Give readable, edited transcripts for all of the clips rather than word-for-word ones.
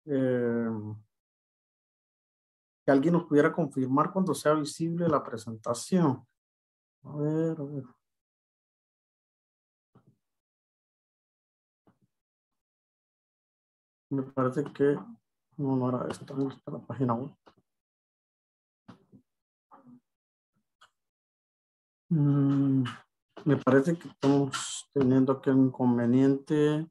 eh, que alguien nos pudiera confirmar cuando sea visible la presentación. A ver, a ver. Me parece que no era esta, no está la página web. Me parece que estamos teniendo aquí un inconveniente.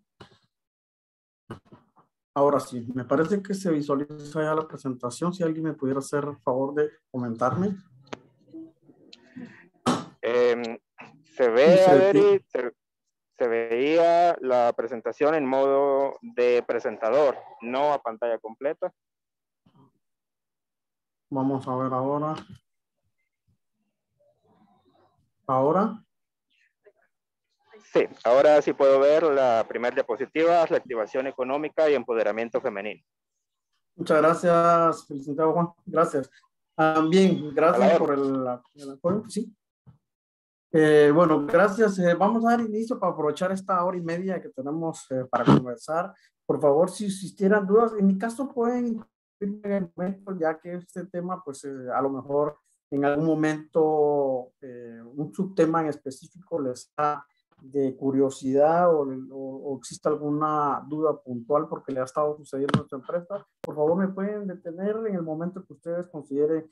Ahora sí, me parece que se visualiza ya la presentación. Si alguien me pudiera hacer el favor de comentarme. Se ve, Adri, se veía la presentación en modo de presentador, no a pantalla completa. Vamos a ver ahora. ¿Ahora? Sí, ahora sí puedo ver la primera diapositiva, la activación económica y empoderamiento femenino. Muchas gracias, licenciado Juan. Gracias. Bien, gracias por el apoyo. Sí. Bueno, gracias. Vamos a dar inicio para aprovechar esta hora y media que tenemos para conversar. Por favor, si existieran dudas, en mi caso pueden en el momento, ya que este tema, pues a lo mejor en algún momento un subtema en específico les da de curiosidad o existe alguna duda puntual porque le ha estado sucediendo a nuestra empresa, por favor me pueden detener en el momento que ustedes consideren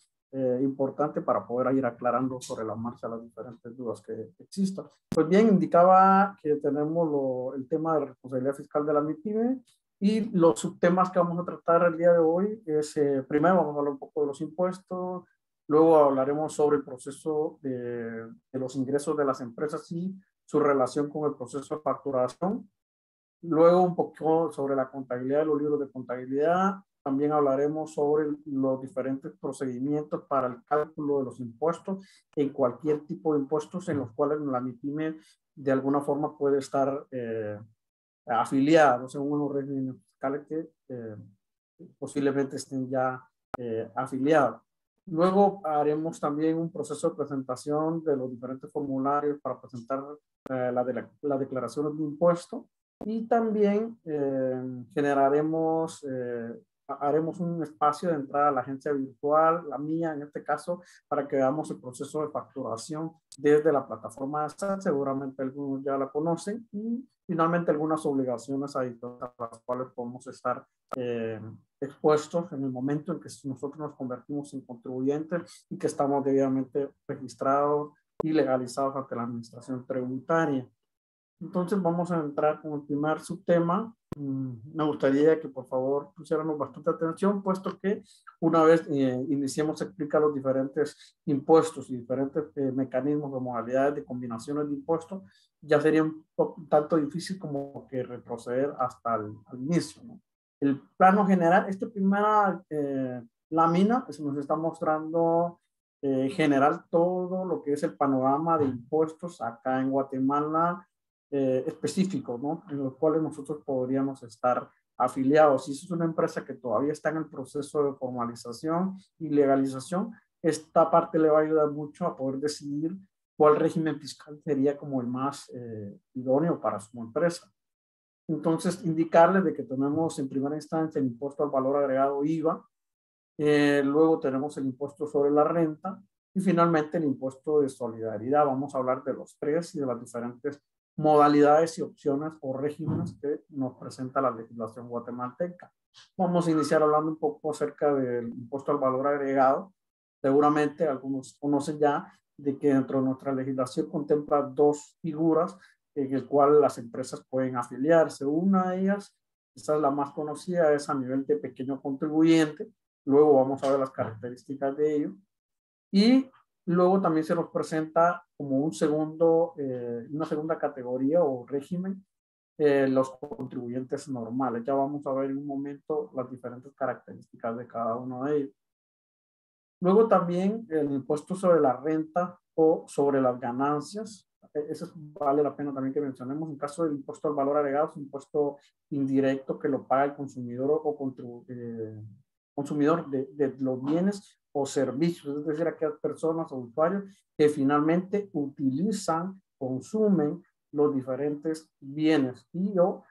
importante para poder ir aclarando sobre la marcha las diferentes dudas que existan. Pues bien, indicaba que tenemos el tema de responsabilidad fiscal de la MIPYME y los subtemas que vamos a tratar el día de hoy es, primero vamos a hablar un poco de los impuestos, luego hablaremos sobre el proceso de los ingresos de las empresas y su relación con el proceso de facturación, luego un poco sobre la contabilidad de los libros de contabilidad. También hablaremos sobre los diferentes procedimientos para el cálculo de los impuestos en cualquier tipo de impuestos en los cuales la MIPYME de alguna forma puede estar afiliada, según unos regímenes fiscales que posiblemente estén ya afiliados. Luego haremos también un proceso de presentación de los diferentes formularios para presentar la declaración de impuesto. Y también haremos un espacio de entrada a la agencia virtual, la mía en este caso, para que veamos el proceso de facturación desde la plataforma de SAT. Seguramente algunos ya la conocen. Y finalmente algunas obligaciones adicionales a las cuales podemos estar expuestos en el momento en que nosotros nos convertimos en contribuyentes y que estamos debidamente registrados y legalizados ante la administración tributaria. Entonces vamos a entrar con el primer subtema. Me gustaría que por favor pusiéramos bastante atención, puesto que una vez iniciemos a explicar los diferentes impuestos y diferentes mecanismos o modalidades de combinaciones de impuestos, ya sería un tanto difícil como que retroceder hasta el inicio, ¿no? El plano general, esta primera lámina pues, nos está mostrando general todo lo que es el panorama de impuestos acá en Guatemala, específicos, ¿no? En los cuales nosotros podríamos estar afiliados. Si es una empresa que todavía está en el proceso de formalización y legalización, esta parte le va a ayudar mucho a poder decidir cuál régimen fiscal sería como el más idóneo para su empresa. Entonces, indicarles de que tenemos en primera instancia el impuesto al valor agregado IVA, luego tenemos el impuesto sobre la renta y finalmente el impuesto de solidaridad. Vamos a hablar de los tres y de las diferentes modalidades y opciones o regímenes que nos presenta la legislación guatemalteca. Vamos a iniciar hablando un poco acerca del impuesto al valor agregado. Seguramente algunos conocen ya de que dentro de nuestra legislación contempla dos figuras en el cual las empresas pueden afiliarse. Una de ellas, esta es la más conocida, es a nivel de pequeño contribuyente. Luego vamos a ver las características de ello. Y luego también se nos presenta como una segunda categoría o régimen, los contribuyentes normales. Ya vamos a ver en un momento las diferentes características de cada uno de ellos. Luego también el impuesto sobre la renta o sobre las ganancias. Eso vale la pena también que mencionemos. En caso del impuesto al valor agregado, es un impuesto indirecto que lo paga el consumidor o consumidor de los bienes o servicios, es decir, aquellas personas o usuarios que finalmente utilizan, consumen los diferentes bienes y o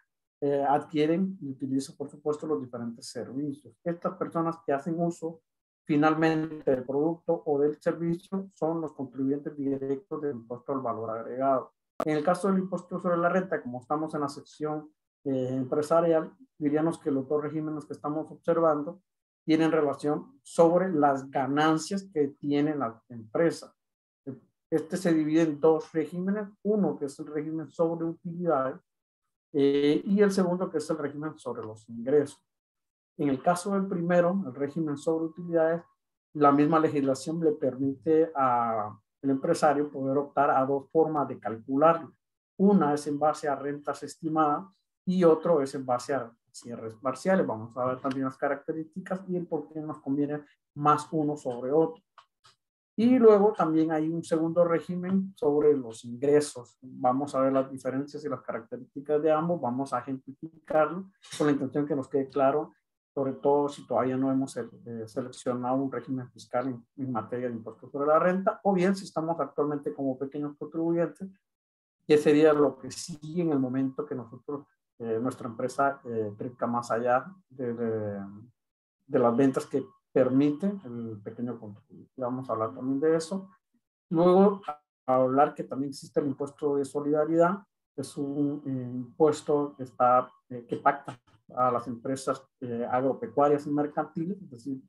adquieren y utilizan, por supuesto, los diferentes servicios. Estas personas que hacen uso finalmente del producto o del servicio son los contribuyentes directos del impuesto al valor agregado. En el caso del impuesto sobre la renta, como estamos en la sección empresarial, diríamos que los dos regímenes que estamos observando tienen relación sobre las ganancias que tiene la empresa. Este se divide en dos regímenes, uno que es el régimen sobre utilidades y el segundo que es el régimen sobre los ingresos. En el caso del primero, el régimen sobre utilidades, la misma legislación le permite al empresario poder optar a dos formas de calcularlo. Una es en base a rentas estimadas y otro es en base a cierres parciales. Vamos a ver también las características y el por qué nos conviene más uno sobre otro. Y luego también hay un segundo régimen sobre los ingresos. Vamos a ver las diferencias y las características de ambos. Vamos a ejemplificarlo con la intención que nos quede claro, sobre todo si todavía no hemos seleccionado un régimen fiscal en materia de impuestos sobre la renta, o bien si estamos actualmente como pequeños contribuyentes, que sería lo que sigue en el momento que nosotros, nuestra empresa crezca más allá de las ventas que permite el pequeño contribuyente. Vamos a hablar también de eso. Luego, a hablar que también existe el impuesto de solidaridad, es un impuesto que pacta a las empresas agropecuarias y mercantiles, es decir,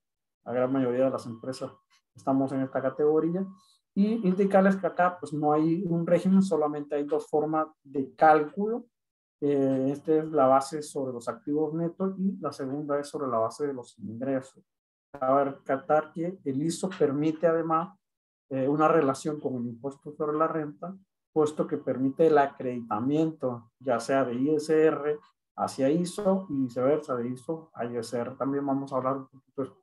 la gran mayoría de las empresas estamos en esta categoría, y indicarles que acá pues no hay un régimen, solamente hay dos formas de cálculo. Esta es la base sobre los activos netos y la segunda es sobre la base de los ingresos. Cabe recalcar que el ISO permite además una relación con el impuesto sobre la renta, puesto que permite el acreditamiento, ya sea de ISR hacia ISO y viceversa, de ISO a ISR. También vamos a hablar un poquito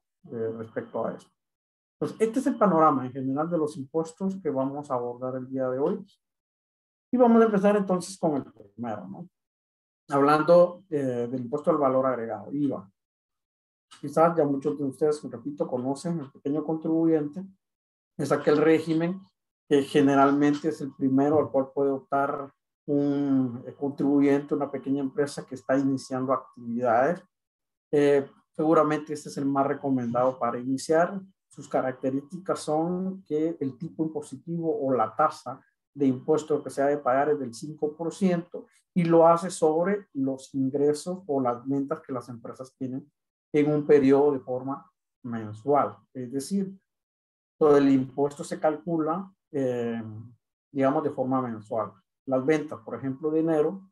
respecto a eso. Pues este es el panorama en general de los impuestos que vamos a abordar el día de hoy. Y vamos a empezar entonces con el primero, ¿no? Hablando del impuesto al valor agregado, IVA. Quizás ya muchos de ustedes, repito, conocen el pequeño contribuyente. Es aquel régimen que generalmente es el primero al cual puede optar un contribuyente, una pequeña empresa que está iniciando actividades. Seguramente este es el más recomendado para iniciar. Sus características son que el tipo impositivo o la tasa de impuesto que se ha de pagar es del 5% y lo hace sobre los ingresos o las ventas que las empresas tienen en un periodo de forma mensual. Es decir, todo el impuesto se calcula, digamos, de forma mensual. Las ventas, por ejemplo, de enero,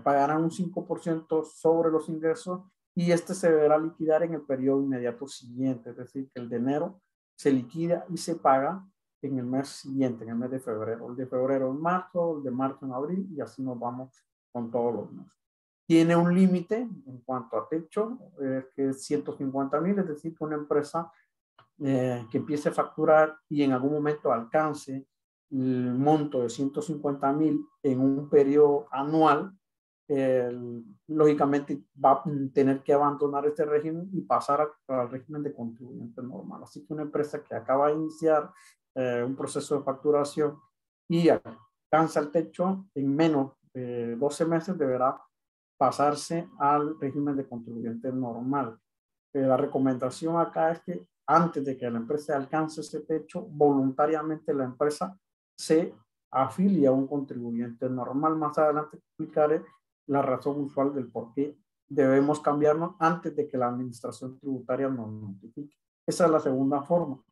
pagarán un 5% sobre los ingresos y este se deberá liquidar en el periodo inmediato siguiente, es decir, que el de enero se liquida y se paga en el mes siguiente, en el mes de febrero. El de febrero en marzo, el de marzo en abril y así nos vamos con todos los meses. Tiene un límite en cuanto a techo, que es 150,000, es decir, que una empresa que empiece a facturar y en algún momento alcance el monto de 150,000 en un periodo anual, lógicamente va a tener que abandonar este régimen y pasar al régimen de contribuyente normal. Así que una empresa que acaba de iniciar un proceso de facturación y alcanza el techo en menos de 12 meses deberá pasarse al régimen de contribuyente normal. La recomendación acá es que antes de que la empresa alcance ese techo, voluntariamente la empresa se afilia a un contribuyente normal. Más adelante explicaré la razón usual del por qué debemos cambiarnos antes de que la administración tributaria nos notifique. Esa es la segunda forma.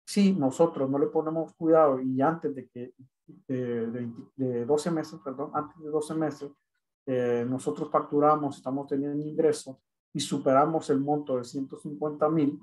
Si nosotros no le ponemos cuidado y antes de que de 12 meses, perdón, antes de 12 meses, nosotros facturamos, estamos teniendo ingresos y superamos el monto de 150,000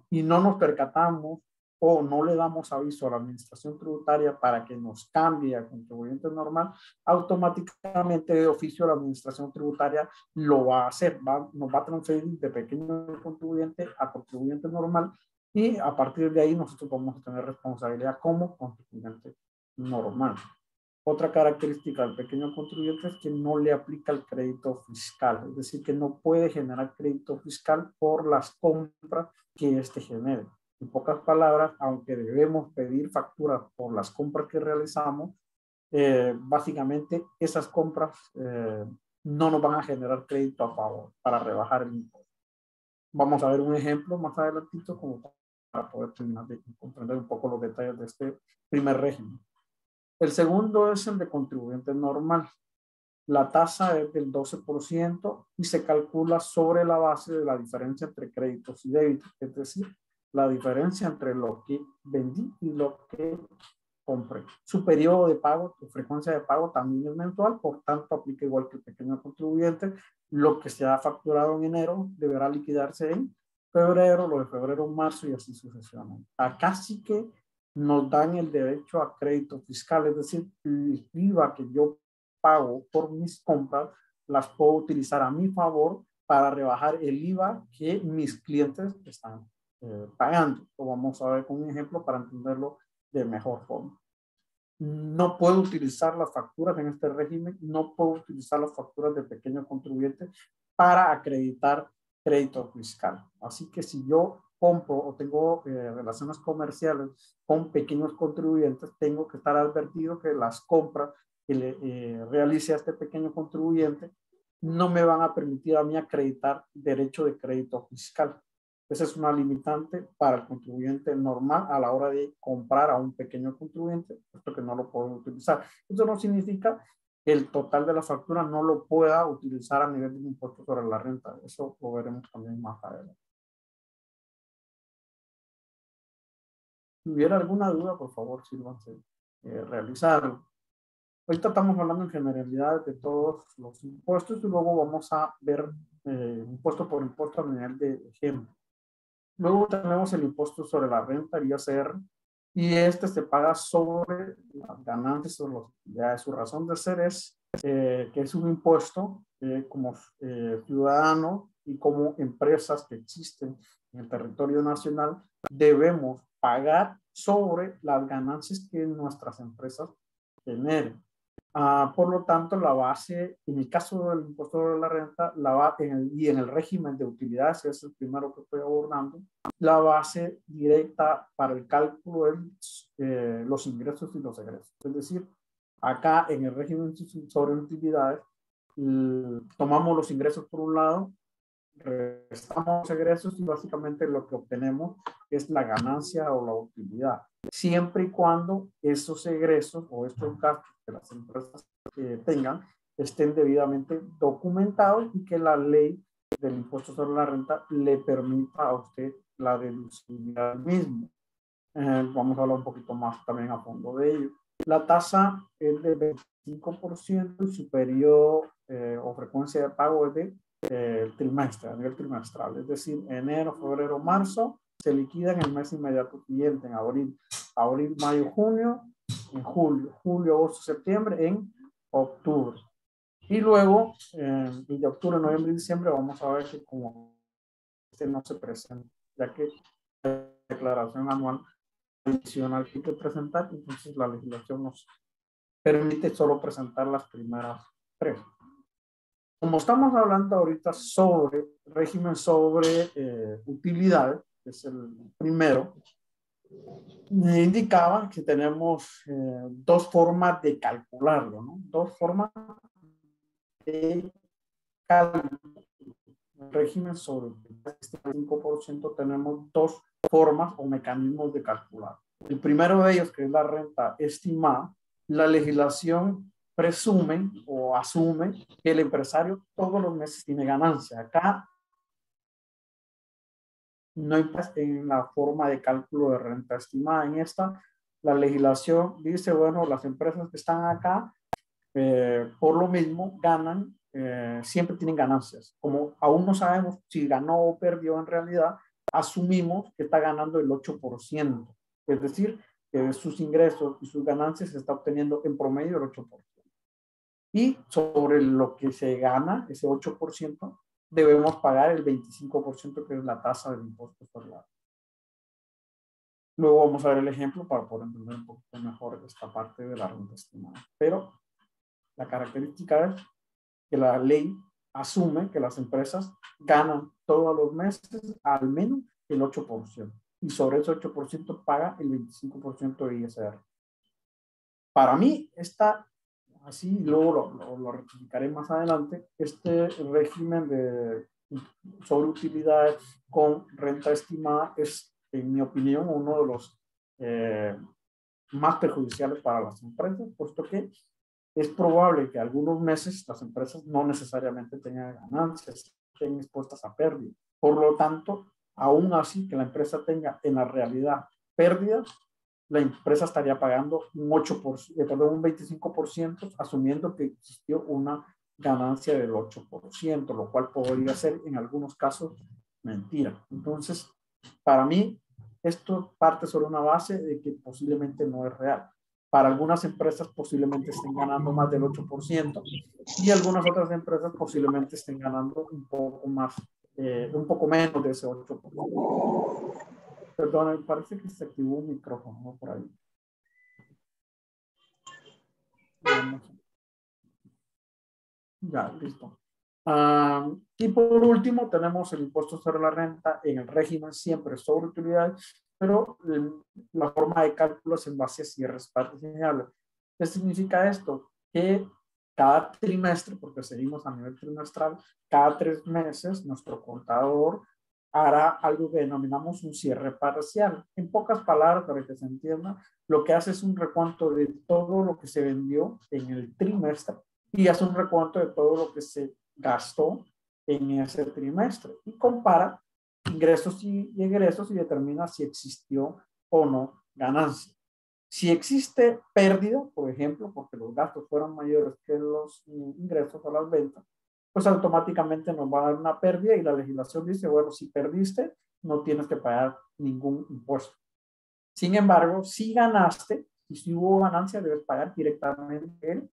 y no nos percatamos o no le damos aviso a la administración tributaria para que nos cambie a contribuyente normal, automáticamente de oficio la administración tributaria lo va a hacer, nos va a transferir de pequeño contribuyente a contribuyente normal y a partir de ahí nosotros vamos a tener responsabilidad como contribuyente normal. Otra característica del pequeño contribuyente es que no le aplica el crédito fiscal, es decir, que no puede generar crédito fiscal por las compras que éste genere. En pocas palabras, aunque debemos pedir facturas por las compras que realizamos, básicamente esas compras no nos van a generar crédito a favor para rebajar el impuesto. Vamos a ver un ejemplo más adelantito como para poder terminar de comprender un poco los detalles de este primer régimen. El segundo es el de contribuyente normal. La tasa es del 12% y se calcula sobre la base de la diferencia entre créditos y débitos, es decir, la diferencia entre lo que vendí y lo que compré. Su periodo de pago, su frecuencia de pago también es mensual, por tanto aplica igual que el pequeño contribuyente. Lo que se ha facturado en enero deberá liquidarse en febrero, lo de febrero, marzo y así sucesivamente. Acá sí que nos dan el derecho a crédito fiscal, es decir, el IVA que yo pago por mis compras las puedo utilizar a mi favor para rebajar el IVA que mis clientes están pagando. Lo vamos a ver con un ejemplo para entenderlo de mejor forma. No puedo utilizar las facturas en este régimen, no puedo utilizar las facturas de pequeños contribuyentes para acreditar crédito fiscal. Así que si yo compro o tengo relaciones comerciales con pequeños contribuyentes, tengo que estar advertido que las compras que le realice a este pequeño contribuyente no me van a permitir a mí acreditar derecho de crédito fiscal. Esa es una limitante para el contribuyente normal a la hora de comprar a un pequeño contribuyente, puesto que no lo puedo utilizar. Eso no significa que el total de la factura no lo pueda utilizar a nivel de impuesto sobre la renta. Eso lo veremos también más adelante. Si hubiera alguna duda, por favor, sírvanse realizarlo. Ahorita estamos hablando en generalidad de todos los impuestos y luego vamos a ver impuesto por impuesto a nivel de ejemplo. Luego tenemos el impuesto sobre la renta, el ISR, y este se paga sobre las ganancias o las utilidades. Su razón de ser es que es un impuesto como ciudadanos y como empresas que existen en el territorio nacional debemos pagar sobre las ganancias que nuestras empresas generen. Por lo tanto, la base, en el caso del impuesto sobre la renta, y en el régimen de utilidades, que es el primero que estoy abordando, la base directa para el cálculo es los ingresos y los egresos. Es decir, acá en el régimen sobre utilidades, tomamos los ingresos por un lado, restamos egresos y básicamente lo que obtenemos es la ganancia o la utilidad, siempre y cuando esos egresos o estos gastos que las empresas tengan estén debidamente documentados y que la ley del impuesto sobre la renta le permita a usted la deducibilidad mismo. Vamos a hablar un poquito más también a fondo de ello. La tasa es del 25% y su periodo o frecuencia de pago es de trimestre, a nivel trimestral, es decir, enero, febrero, marzo, se liquida en el mes inmediato siguiente, en abril, mayo, junio, en julio, agosto, septiembre, en octubre. Y luego, de octubre, noviembre y diciembre, vamos a ver que como este no se presenta, ya que la declaración anual adicional que hay que presentar, entonces la legislación nos permite solo presentar las primeras tres. Como estamos hablando ahorita sobre régimen sobre utilidades, que es el primero, me indicaba que tenemos dos formas de calcularlo, ¿no? Dos formas de cálculo. El régimen sobre utilidades, 5% tenemos dos formas o mecanismos de calcular. El primero de ellos, que es la renta estimada, la legislación presume o asume que el empresario todos los meses tiene ganancia. Acá no hay en la forma de cálculo de renta estimada. En esta, la legislación dice, bueno, las empresas que están acá, por lo mismo, ganan, siempre tienen ganancias. Como aún no sabemos si ganó o perdió en realidad, asumimos que está ganando el 8%. Es decir, que sus ingresos y sus ganancias se está obteniendo en promedio el 8%. Y sobre lo que se gana, ese 8%, debemos pagar el 25%, que es la tasa del impuesto sobre la renta. Luego vamos a ver el ejemplo para poder entender un poquito mejor esta parte de la renta estimada. Pero la característica es que la ley asume que las empresas ganan todos los meses al menos el 8%. Y sobre ese 8% paga el 25% de ISR. Para mí, así luego lo rectificaré más adelante, este régimen de sobre utilidades con renta estimada es, en mi opinión, uno de los más perjudiciales para las empresas, puesto que es probable que algunos meses las empresas no necesariamente tengan ganancias, estén expuestas a pérdidas. Por lo tanto, aún así que la empresa tenga en la realidad pérdidas, la empresa estaría pagando un 8%, perdón, un 25%, asumiendo que existió una ganancia del 8%, lo cual podría ser en algunos casos mentira. Entonces, para mí, esto parte sobre una base de que posiblemente no es real. Para algunas empresas posiblemente estén ganando más del 8% y algunas otras empresas posiblemente estén ganando un poco más, un poco menos de ese 8%. Perdón, me parece que se activó un micrófono, ¿no? Por ahí. Ya, listo. Y por último, tenemos el impuesto sobre la renta en el régimen siempre sobre utilidades, pero la forma de cálculo es en base a cierres parciales. ¿Qué significa esto? Que cada trimestre, porque seguimos a nivel trimestral, cada 3 meses nuestro contador hará algo que denominamos un cierre parcial. En pocas palabras, para que se entienda, lo que hace es un recuento de todo lo que se vendió en el trimestre y hace un recuento de todo lo que se gastó en ese trimestre y compara ingresos y egresos y determina si existió o no ganancia. Si existe pérdida, por ejemplo, porque los gastos fueron mayores que los ingresos a las ventas, pues automáticamente nos va a dar una pérdida y la legislación dice, bueno, si perdiste, no tienes que pagar ningún impuesto. Sin embargo, si ganaste y si hubo ganancia, debes pagar directamente el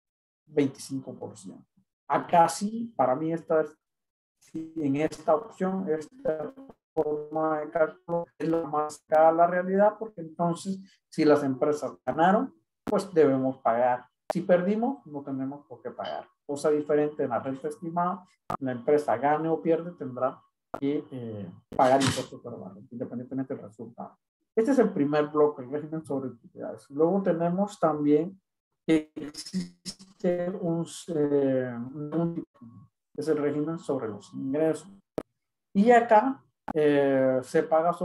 25%. Acá sí, para mí en esta opción, esta forma de cálculo es la más cara a la realidad, porque entonces si las empresas ganaron, pues debemos pagar. Si perdimos, no tenemos por qué pagar. Cosa diferente en la renta estimada, la empresa gane o pierde, tendrá que pagar impuestos sobre la renta, independientemente del resultado. Este es el primer bloque, el régimen sobre utilidades. Luego tenemos también que existe es el régimen sobre los ingresos. Y acá se paga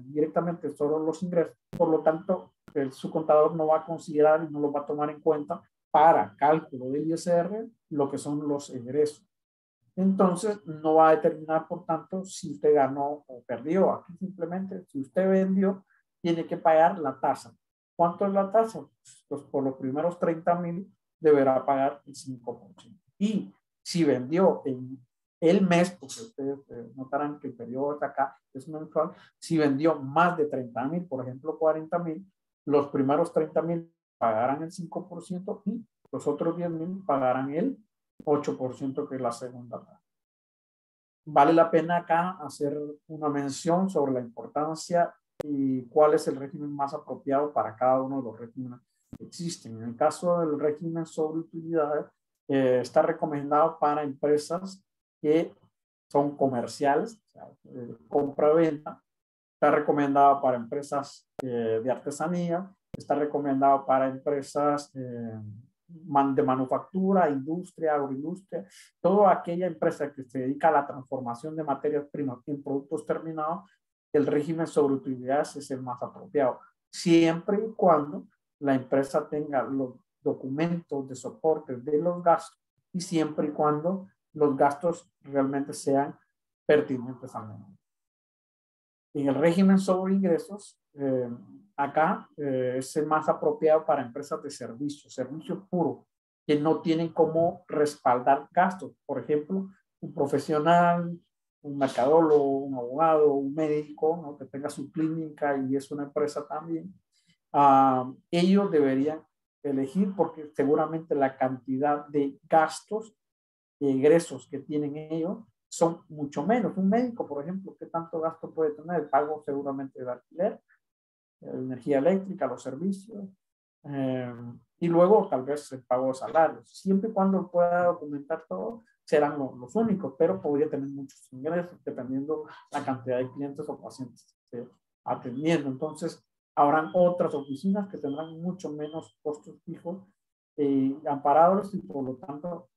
directamente sobre los ingresos. Por lo tanto, su contador no va a considerar y no lo va a tomar en cuenta para cálculo del ISR lo que son los ingresos. Entonces, no va a determinar, por tanto, si usted ganó o perdió. Aquí simplemente, si usted vendió, tiene que pagar la tasa. ¿Cuánto es la tasa? Pues por los primeros 30,000 deberá pagar el 5%. Y si vendió en el mes, porque ustedes notarán que el periodo de acá es mensual, si vendió más de 30,000, por ejemplo 40,000, los primeros 30,000 pagarán el 5% y los otros 10,000 pagarán el 8%, que es la segunda parte. Vale la pena acá hacer una mención sobre la importancia y cuál es el régimen más apropiado para cada uno de los regímenes que existen. En el caso del régimen sobre utilidades, está recomendado para empresas que son comerciales, o sea, compra-venta. Está recomendado para empresas de artesanía. Está recomendado para empresas de manufactura, industria, agroindustria, toda aquella empresa que se dedica a la transformación de materias primas en productos terminados. El régimen sobre utilidades es el más apropiado, siempre y cuando la empresa tenga los documentos de soporte de los gastos y siempre y cuando los gastos realmente sean pertinentes al negocio. En el régimen sobre ingresos, acá es el más apropiado para empresas de servicio puro, que no tienen cómo respaldar gastos. Por ejemplo, un profesional, un mercadólogo, un abogado, un médico, ¿no?, que tenga su clínica y es una empresa también. Ellos deberían elegir, porque seguramente la cantidad de gastos y egresos que tienen ellos son mucho menos. Un médico, por ejemplo, ¿qué tanto gasto puede tener? El pago seguramente de alquiler, energía eléctrica, los servicios, y luego tal vez el pago de salarios. Siempre y cuando pueda documentar todo, serán los únicos, pero podría tener muchos ingresos dependiendo la cantidad de clientes o pacientes que esté atendiendo. Entonces, Habrán otras oficinas que tendrán mucho menos costos fijos amparados y por lo tanto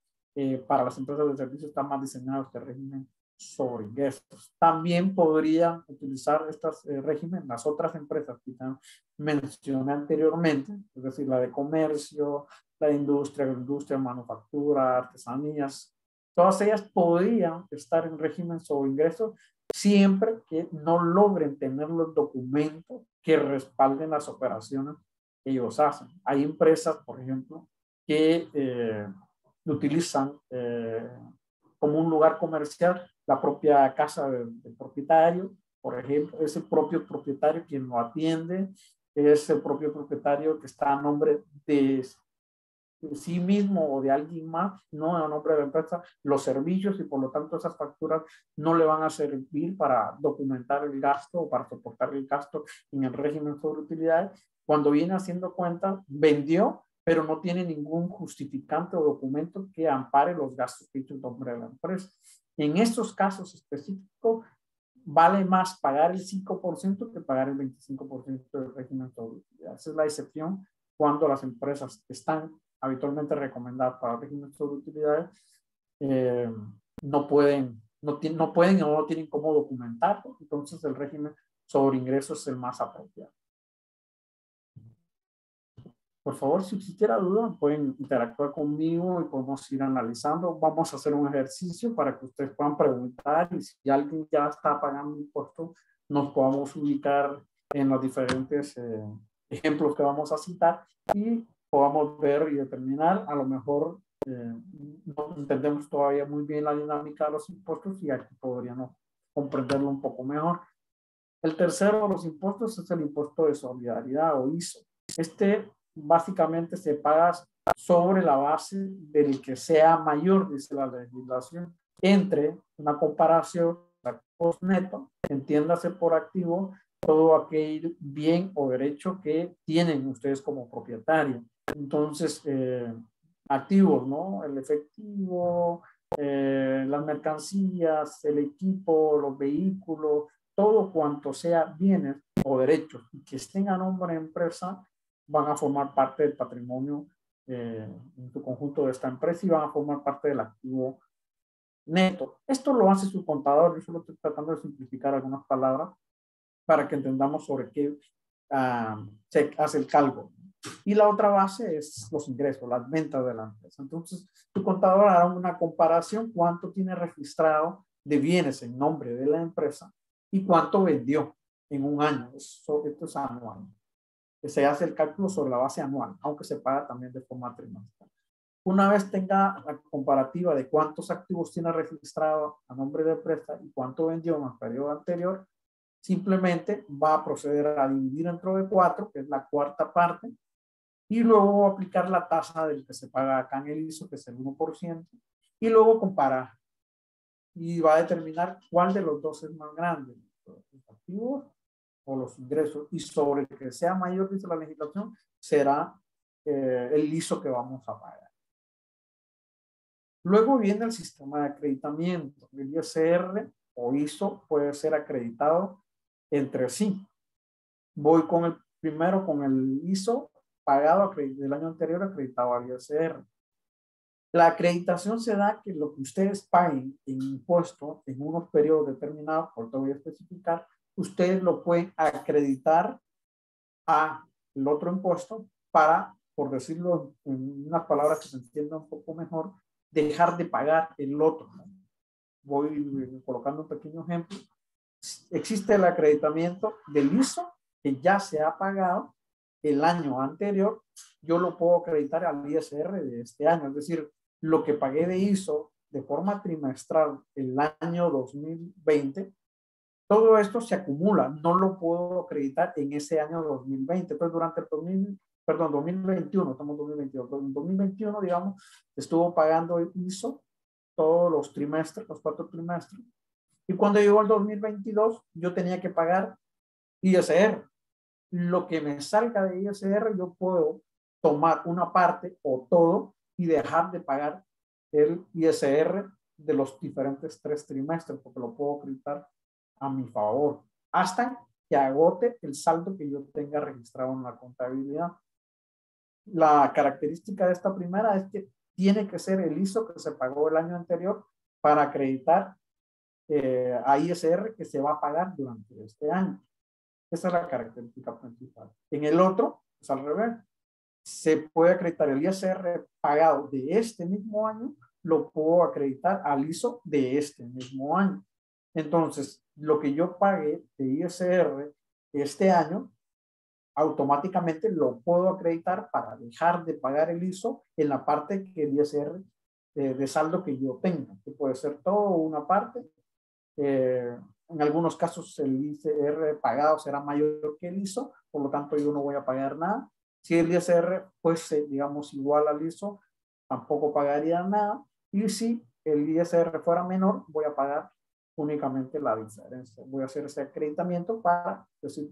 para las empresas de servicios está más diseñado este régimen sobre ingresos. También podrían utilizar estos regímenes las otras empresas que mencioné anteriormente, es decir, la de comercio, la industria, manufactura, artesanías. Todas ellas podrían estar en régimen sobre ingresos siempre que no logren tener los documentos que respalden las operaciones que ellos hacen. Hay empresas, por ejemplo, que utilizan como un lugar comercial la propia casa del propietario, por ejemplo, es el propio propietario quien lo atiende, es el propio propietario que está a nombre de sí mismo o de alguien más, no a nombre de la empresa, los servicios y por lo tanto esas facturas no le van a servir para documentar el gasto o para soportar el gasto en el régimen sobre utilidades. Cuando viene haciendo cuenta, vendió, pero no tiene ningún justificante o documento que ampare los gastos que hizo en nombre de la empresa. En estos casos específicos, vale más pagar el 5% que pagar el 25% del régimen sobre utilidades. Esa es la excepción cuando las empresas están habitualmente recomendadas para el régimen sobre utilidades, no pueden o no tienen cómo documentarlo, entonces el régimen sobre ingresos es el más apropiado. Por favor, si existiera duda, pueden interactuar conmigo y podemos ir analizando. Vamos a hacer un ejercicio para que ustedes puedan preguntar y si alguien ya está pagando impuestos, nos podamos ubicar en los diferentes ejemplos que vamos a citar y podamos ver y determinar. A lo mejor no entendemos todavía muy bien la dinámica de los impuestos y aquí podríamos comprenderlo un poco mejor. El tercero de los impuestos es el impuesto de solidaridad o ISO. Este básicamente se paga sobre la base del que sea mayor, dice la legislación, entre una comparación de activos netos, entiéndase por activo todo aquel bien o derecho que tienen ustedes como propietarios. Entonces, activos, ¿no? El efectivo, las mercancías, el equipo, los vehículos, todo cuanto sea bienes o derechos y que estén a nombre de empresa van a formar parte del patrimonio en su conjunto de esta empresa y van a formar parte del activo neto. Esto lo hace su contador. Yo solo estoy tratando de simplificar algunas palabras para que entendamos sobre qué se hace el cálculo. Y la otra base es los ingresos, las ventas de la empresa. Entonces, tu contador hará una comparación cuánto tiene registrado de bienes en nombre de la empresa y cuánto vendió en un año. Esto es anual. Se hace el cálculo sobre la base anual, aunque se paga también de forma trimestral. Una vez tenga la comparativa de cuántos activos tiene registrado a nombre de la empresa y cuánto vendió en el periodo anterior, simplemente va a proceder a dividir entre de 4, que es la cuarta parte, y luego aplicar la tasa del que se paga acá en el ISO, que es el 1%, y luego comparar. Y va a determinar cuál de los dos es más grande, los activos o los ingresos, y sobre el que sea mayor, dice la legislación, será el ISO que vamos a pagar. Luego viene el sistema de acreditamiento. El ISR o ISO puede ser acreditado entre sí. Voy con el primero, con el ISO pagado del año anterior acreditado al ISR. La acreditación se da que lo que ustedes paguen en impuesto en unos periodos determinados, por todo voy a especificar, ustedes lo pueden acreditar al otro impuesto para, por decirlo en unas palabras que se entiendan un poco mejor, dejar de pagar el otro, ¿no? Voy colocando un pequeño ejemplo. Existe el acreditamiento del ISO que ya se ha pagado el año anterior, yo lo puedo acreditar al ISR de este año, es decir, lo que pagué de ISO de forma trimestral el año 2020, todo esto se acumula, no lo puedo acreditar en ese año 2020. Entonces, durante el 2021, estamos en 2022, en 2021, digamos, estuvo pagando ISO todos los trimestres, los 4 trimestres. Y cuando llegó el 2022, yo tenía que pagar ISR. Lo que me salga de ISR, yo puedo tomar una parte o todo y dejar de pagar el ISR de los diferentes 3 trimestres, porque lo puedo acreditar a mi favor, hasta que agote el saldo que yo tenga registrado en la contabilidad. La característica de esta primera es que tiene que ser el ISO que se pagó el año anterior para acreditar a ISR que se va a pagar durante este año. Esa es la característica principal. En el otro, es al revés. Se puede acreditar el ISR pagado de este mismo año, lo puedo acreditar al ISO de este mismo año. Entonces, lo que yo pagué de ISR este año, automáticamente lo puedo acreditar para dejar de pagar el ISO en la parte que el ISR de saldo que yo tenga, que puede ser todo o una parte. En algunos casos el ISR pagado será mayor que el ISO, por lo tanto yo no voy a pagar nada. Si el ISR fuese, digamos, igual al ISO, tampoco pagaría nada. Y si el ISR fuera menor, voy a pagar únicamente la diferencia. Voy a hacer ese acreditamiento para,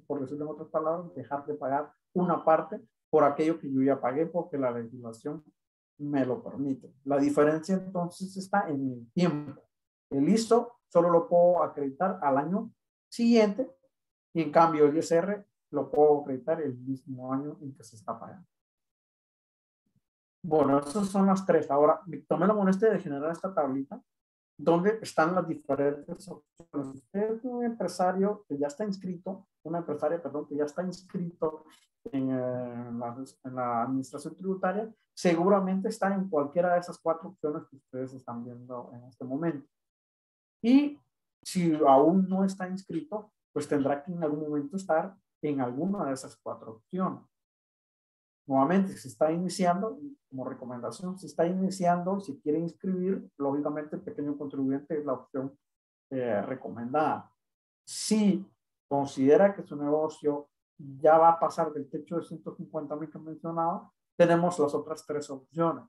por decirlo en otras palabras, dejar de pagar una parte por aquello que yo ya pagué porque la legislación me lo permite. La diferencia entonces está en el tiempo. El ISO solo lo puedo acreditar al año siguiente y en cambio el ISR lo puedo acreditar el mismo año en que se está pagando. Bueno, esas son las tres. Ahora, tomé la molestia de generar esta tablita donde están las diferentes opciones. Usted es un empresario que ya está inscrito, una empresaria, perdón, que ya está inscrito en la administración tributaria, seguramente está en cualquiera de esas cuatro opciones que ustedes están viendo en este momento. Y si aún no está inscrito, pues tendrá que en algún momento estar en alguna de esas cuatro opciones. Nuevamente, si está iniciando, como recomendación, si está iniciando, si quiere inscribir, lógicamente el pequeño contribuyente es la opción recomendada. Si considera que su negocio ya va a pasar del techo de 150,000 que mencionaba, tenemos las otras tres opciones.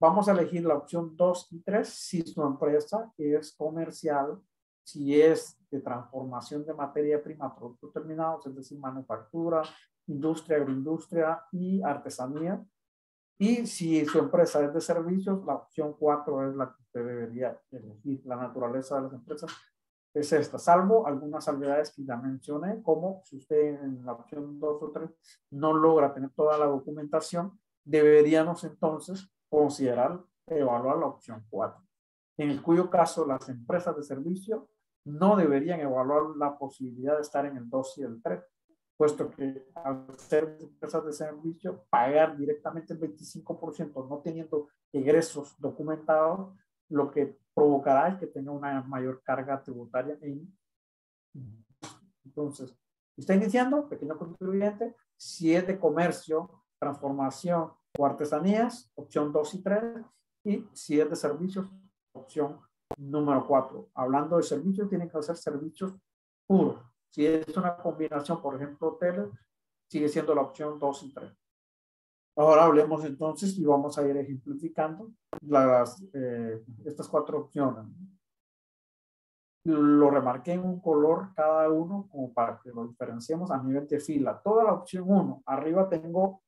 Vamos a elegir la opción 2 y 3 si su empresa es comercial, si es de transformación de materia prima a productos terminados, es decir, manufactura, industria, agroindustria y artesanía. Y si su empresa es de servicios, la opción 4 es la que usted debería elegir. La naturaleza de las empresas es esta, salvo algunas salvedades que ya mencioné, como si usted en la opción 2 o 3 no logra tener toda la documentación, deberíamos entonces considerar evaluar la opción 4. En el cuyo caso las empresas de servicio no deberían evaluar la posibilidad de estar en el 2 y el 3, puesto que al ser empresas de servicio, pagar directamente el 25% no teniendo egresos documentados, lo que provocará es que tenga una mayor carga tributaria. Entonces, está iniciando, pequeño contribuyente, si es de comercio, transformación o artesanías, opción 2 y 3, y si es de servicios, opción número 4. Hablando de servicios, tienen que ser servicios puros. Si es una combinación, por ejemplo, hoteles, sigue siendo la opción 2 y 3. Ahora hablemos entonces y vamos a ir ejemplificando estas cuatro opciones. Lo remarqué en un color cada uno como para que lo diferenciemos a nivel de fila. Toda la opción 1, arriba tengo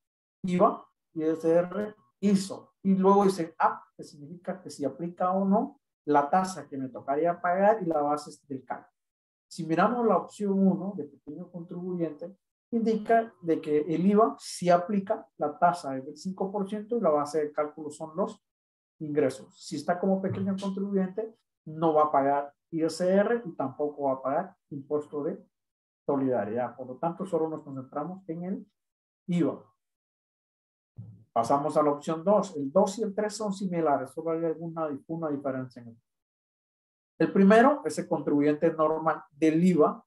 IVA, ISR, ISO. Y luego dice AP, que significa que si aplica o no la tasa que me tocaría pagar y la base del cálculo. Si miramos la opción 1 de pequeño contribuyente, indica de que el IVA sí aplica, la tasa es del 5% y la base de cálculo son los ingresos. Si está como pequeño contribuyente, no va a pagar ISR y tampoco va a pagar impuesto de solidaridad. Por lo tanto, solo nos concentramos en el IVA. Pasamos a la opción 2. El 2 y el 3 son similares, solo hay una diferencia en el. El primero es el contribuyente normal del IVA.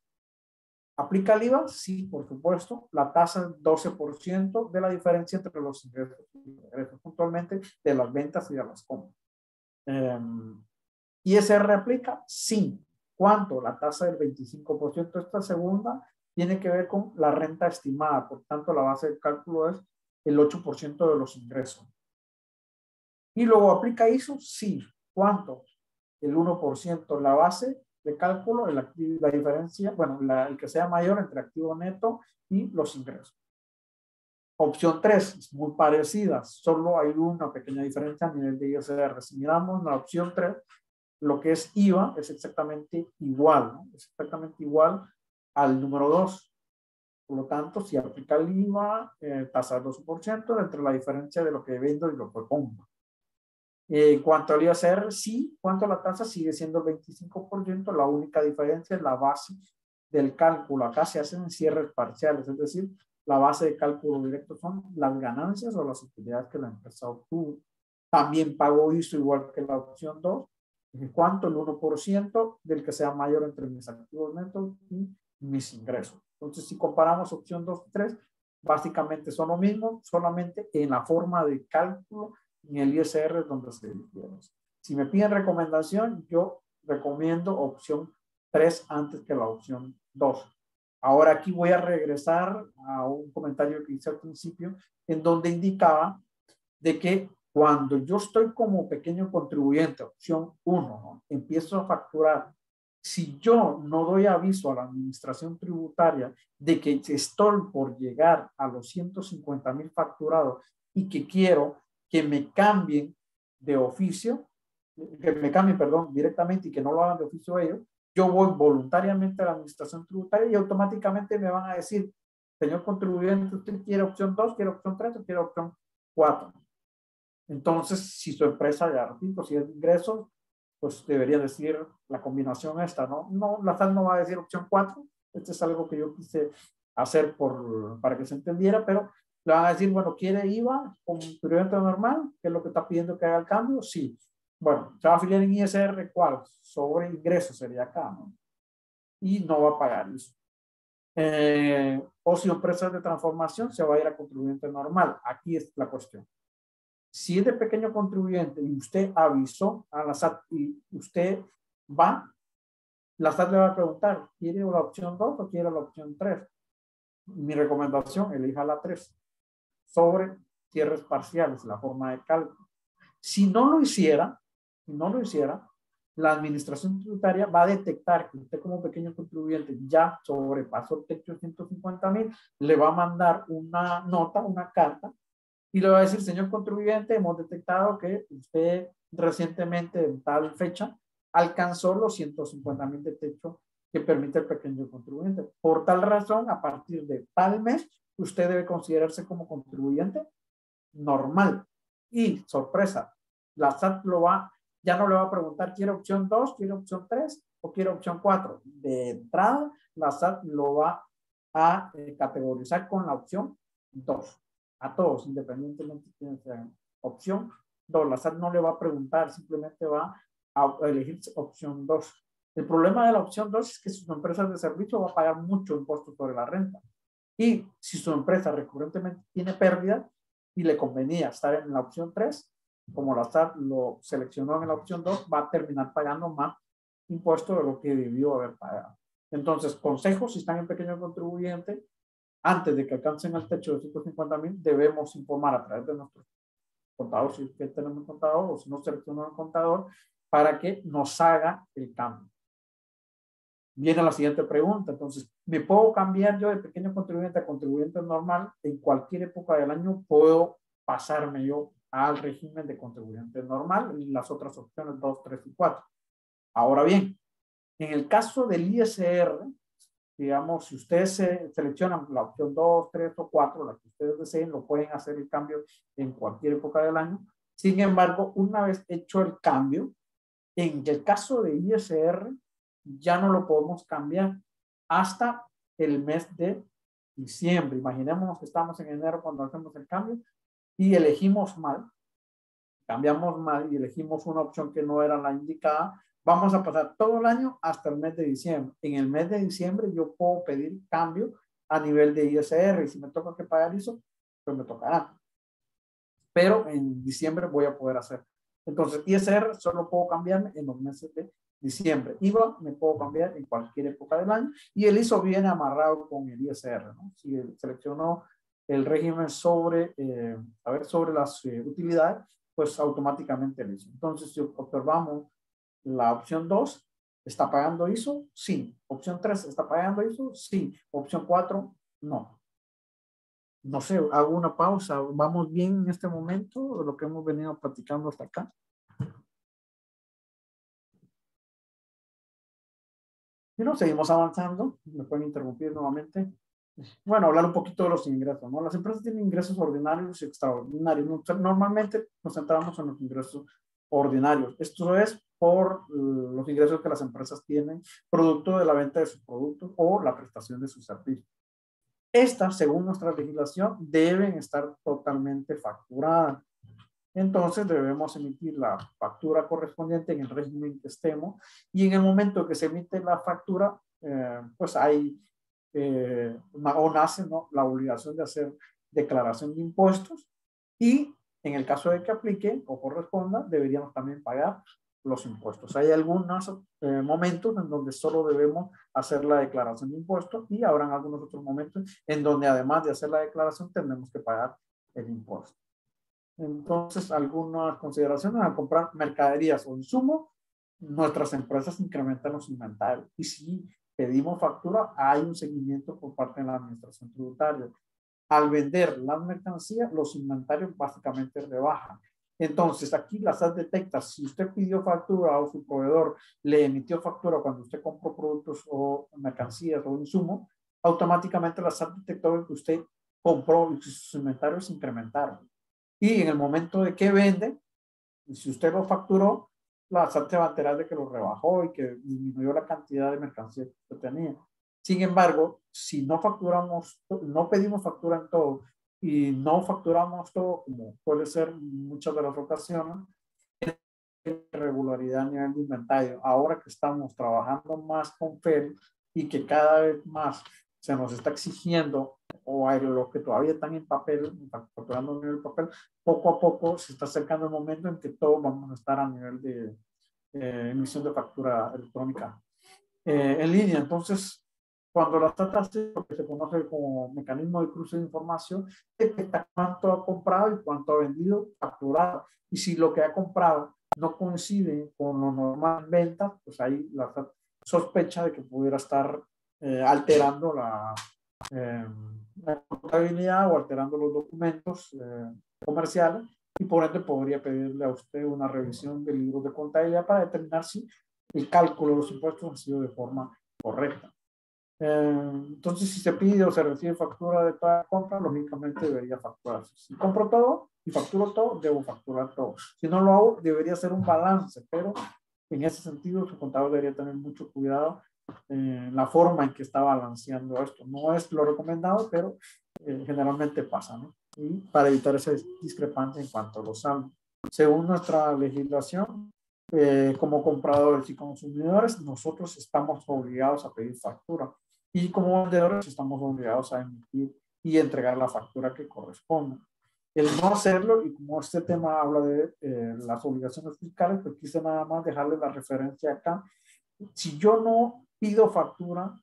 ¿Aplica el IVA? Sí, por supuesto. La tasa es 12% de la diferencia entre los ingresos y egresos, puntualmente de las ventas y de las compras. ¿ISR aplica? Sí. ¿Cuánto? La tasa del 25%. Esta segunda tiene que ver con la renta estimada. Por tanto, la base de cálculo es el 8% de los ingresos. ¿Y luego aplica ISO? Sí. ¿Cuánto? El 1%. La base de cálculo, la diferencia, bueno, el que sea mayor entre activo neto y los ingresos. Opción 3 es muy parecida, solo hay una pequeña diferencia a nivel de ISR. Si miramos la opción 3, lo que es IVA es exactamente igual, ¿no? Es exactamente igual al número 2. Por lo tanto, si aplica el IVA, tasa del 12%, entre la diferencia de lo que vendo y lo que compro. En cuanto al ISR, sí, cuanto a la tasa sigue siendo el 25%, la única diferencia es la base del cálculo. Acá se hacen cierres parciales, es decir, la base de cálculo directo son las ganancias o las utilidades que la empresa obtuvo. También pago ISO igual que la opción 2. ¿Cuánto? El 1% del que sea mayor entre mis activos netos y mis ingresos. Entonces, si comparamos opción 2 y 3, básicamente son lo mismo, solamente en la forma de cálculo en el ISR es donde se difiere. Si me piden recomendación, yo recomiendo opción 3 antes que la opción 2. Ahora aquí voy a regresar a un comentario que hice al principio, en donde indicaba de que cuando yo estoy como pequeño contribuyente, opción 1, ¿no? Empiezo a facturar. Si yo no doy aviso a la administración tributaria de que estoy por llegar a los 150,000 facturados y que quiero que me cambien de oficio, que me cambien, perdón, directamente y que no lo hagan de oficio ellos, yo voy voluntariamente a la administración tributaria y automáticamente me van a decir, señor contribuyente, ¿usted quiere opción 2, quiere opción 3 o quiere opción 4? Entonces, si su empresa, ya repito, si es de ingresos, pues debería decir la combinación esta, ¿no? No, la SAT no va a decir opción 4. Este es algo que yo quise hacer para que se entendiera, pero le van a decir, bueno, ¿quiere IVA contribuyente normal? ¿Qué es lo que está pidiendo que haga el cambio? Sí. Bueno, ¿se va a afiliar en ISR? ¿Cuál? Sobre ingresos sería acá, ¿no? Y no va a pagar eso. O si empresas de transformación, se va a ir a contribuyente normal. Aquí es la cuestión. Si es de pequeño contribuyente y usted avisó a la SAT y usted va, la SAT le va a preguntar, ¿quiere la opción 2 o quiere la opción 3? Mi recomendación, elija la 3 sobre cierres parciales, la forma de cálculo. Si no lo hiciera, la administración tributaria va a detectar que usted como pequeño contribuyente ya sobrepasó el techo de 150,000, le va a mandar una nota, una carta, y le va a decir, señor contribuyente, hemos detectado que usted recientemente, en tal fecha, alcanzó los 150,000 de techo que permite el pequeño contribuyente. Por tal razón, a partir de tal mes, usted debe considerarse como contribuyente normal. Y, sorpresa, la SAT ya no le va a preguntar, ¿quiere opción 2, quiere opción 3 o quiere opción 4? De entrada, la SAT lo va a categorizar con la opción 2. A todos, independientemente de quién sea. Opción 2. La SAT no le va a preguntar, simplemente va a elegir opción 2. El problema de la opción 2 es que si su empresa de servicio va a pagar mucho impuesto sobre la renta. Y si su empresa recurrentemente tiene pérdida y le convenía estar en la opción 3, como la SAT lo seleccionó en la opción 2, va a terminar pagando más impuesto de lo que debió haber pagado. Entonces, consejos, si están en pequeño contribuyente, antes de que alcancen el techo de 150,000, debemos informar a través de nuestros contadores, si usted tenemos un contador o si no seleccionamos un contador, para que nos haga el cambio. Viene la siguiente pregunta, entonces, ¿me puedo cambiar yo de pequeño contribuyente a contribuyente normal? En cualquier época del año puedo pasarme yo al régimen de contribuyente normal y las otras opciones 2, 3 y 4. Ahora bien, en el caso del ISR, digamos, si ustedes seleccionan la opción 2, 3 o 4, la que ustedes deseen, lo pueden hacer el cambio en cualquier época del año. Sin embargo, una vez hecho el cambio, en el caso de ISR, ya no lo podemos cambiar hasta el mes de diciembre. Imaginémonos que estamos en enero cuando hacemos el cambio y elegimos mal, cambiamos mal y elegimos una opción que no era la indicada. Vamos a pasar todo el año hasta el mes de diciembre. En el mes de diciembre yo puedo pedir cambio a nivel de ISR y si me toca que pagar eso, pues me tocará. Pero en diciembre voy a poder hacer. Entonces, ISR solo puedo cambiarme en los meses de diciembre. IVA me puedo cambiar en cualquier época del año y el ISO viene amarrado con el ISR, ¿no? Si seleccionó el régimen sobre las utilidades, pues automáticamente el ISO. Entonces, si observamos la opción 2, ¿está pagando ISO? Sí. Opción 3, ¿está pagando ISO? Sí. Opción 4, no. No sé, hago una pausa. ¿Vamos bien en este momento de lo que hemos venido platicando hasta acá? Y no, seguimos avanzando. Me pueden interrumpir nuevamente. Bueno, hablar un poquito de los ingresos, ¿no? Las empresas tienen ingresos ordinarios y extraordinarios. Normalmente nos centramos en los ingresos ordinarios. Esto es por los ingresos que las empresas tienen producto de la venta de sus productos o la prestación de sus servicios. Estas, según nuestra legislación, deben estar totalmente facturadas. Entonces debemos emitir la factura correspondiente en el régimen que estemos, y en el momento que se emite la factura, pues hay o nace, ¿no?, la obligación de hacer declaración de impuestos, y en el caso de que aplique o corresponda, deberíamos también pagar los impuestos. Hay algunos momentos en donde solo debemos hacer la declaración de impuestos, y habrán algunos otros momentos en donde además de hacer la declaración tenemos que pagar el impuesto. Entonces, algunas consideraciones: al comprar mercaderías o insumos, nuestras empresas incrementan los inventarios. Y si pedimos factura, hay un seguimiento por parte de la administración tributaria. Al vender las mercancías, los inventarios básicamente rebajan. Entonces, aquí la SAT detecta si usted pidió factura o su proveedor le emitió factura cuando usted compró productos o mercancías o insumos, automáticamente la SAT detectó que usted compró y sus inventarios se incrementaron. Y en el momento de que vende, si usted lo facturó, la SAT se va a enterar de que lo rebajó y que disminuyó la cantidad de mercancía que usted tenía. Sin embargo, si no facturamos, no pedimos factura en todo y no facturamos todo, como puede ser muchas de las ocasiones, irregularidad a nivel de inventario. Ahora que estamos trabajando más con FEL y que cada vez más se nos está exigiendo, o hay los que todavía están en papel, facturando en el papel, poco a poco se está acercando el momento en que todos vamos a estar a nivel de emisión de factura electrónica en línea. Entonces, cuando la SAT hace lo que se conoce como mecanismo de cruce de información, detecta cuánto ha comprado y cuánto ha vendido facturado. Y si lo que ha comprado no coincide con lo normal en ventas, pues ahí la SAT sospecha de que pudiera estar alterando la contabilidad o alterando los documentos comerciales, y por ende podría pedirle a usted una revisión del libro de contabilidad para determinar si el cálculo de los impuestos ha sido de forma correcta. Entonces, si se pide o se recibe factura de toda compra, lógicamente debería facturarse. Si compro todo y facturo todo, debo facturar todo. Si no lo hago, debería ser un balance, pero en ese sentido, su contador debería tener mucho cuidado en la forma en que está balanceando esto. No es lo recomendado, pero generalmente pasa, ¿no? Y para evitar esa discrepancia en cuanto a los saldos. Según nuestra legislación, como compradores y consumidores, nosotros estamos obligados a pedir factura, y como vendedores estamos obligados a emitir y entregar la factura que corresponde. El no hacerlo, y como este tema habla de las obligaciones fiscales, pues quise nada más dejarle la referencia acá. Si yo no pido factura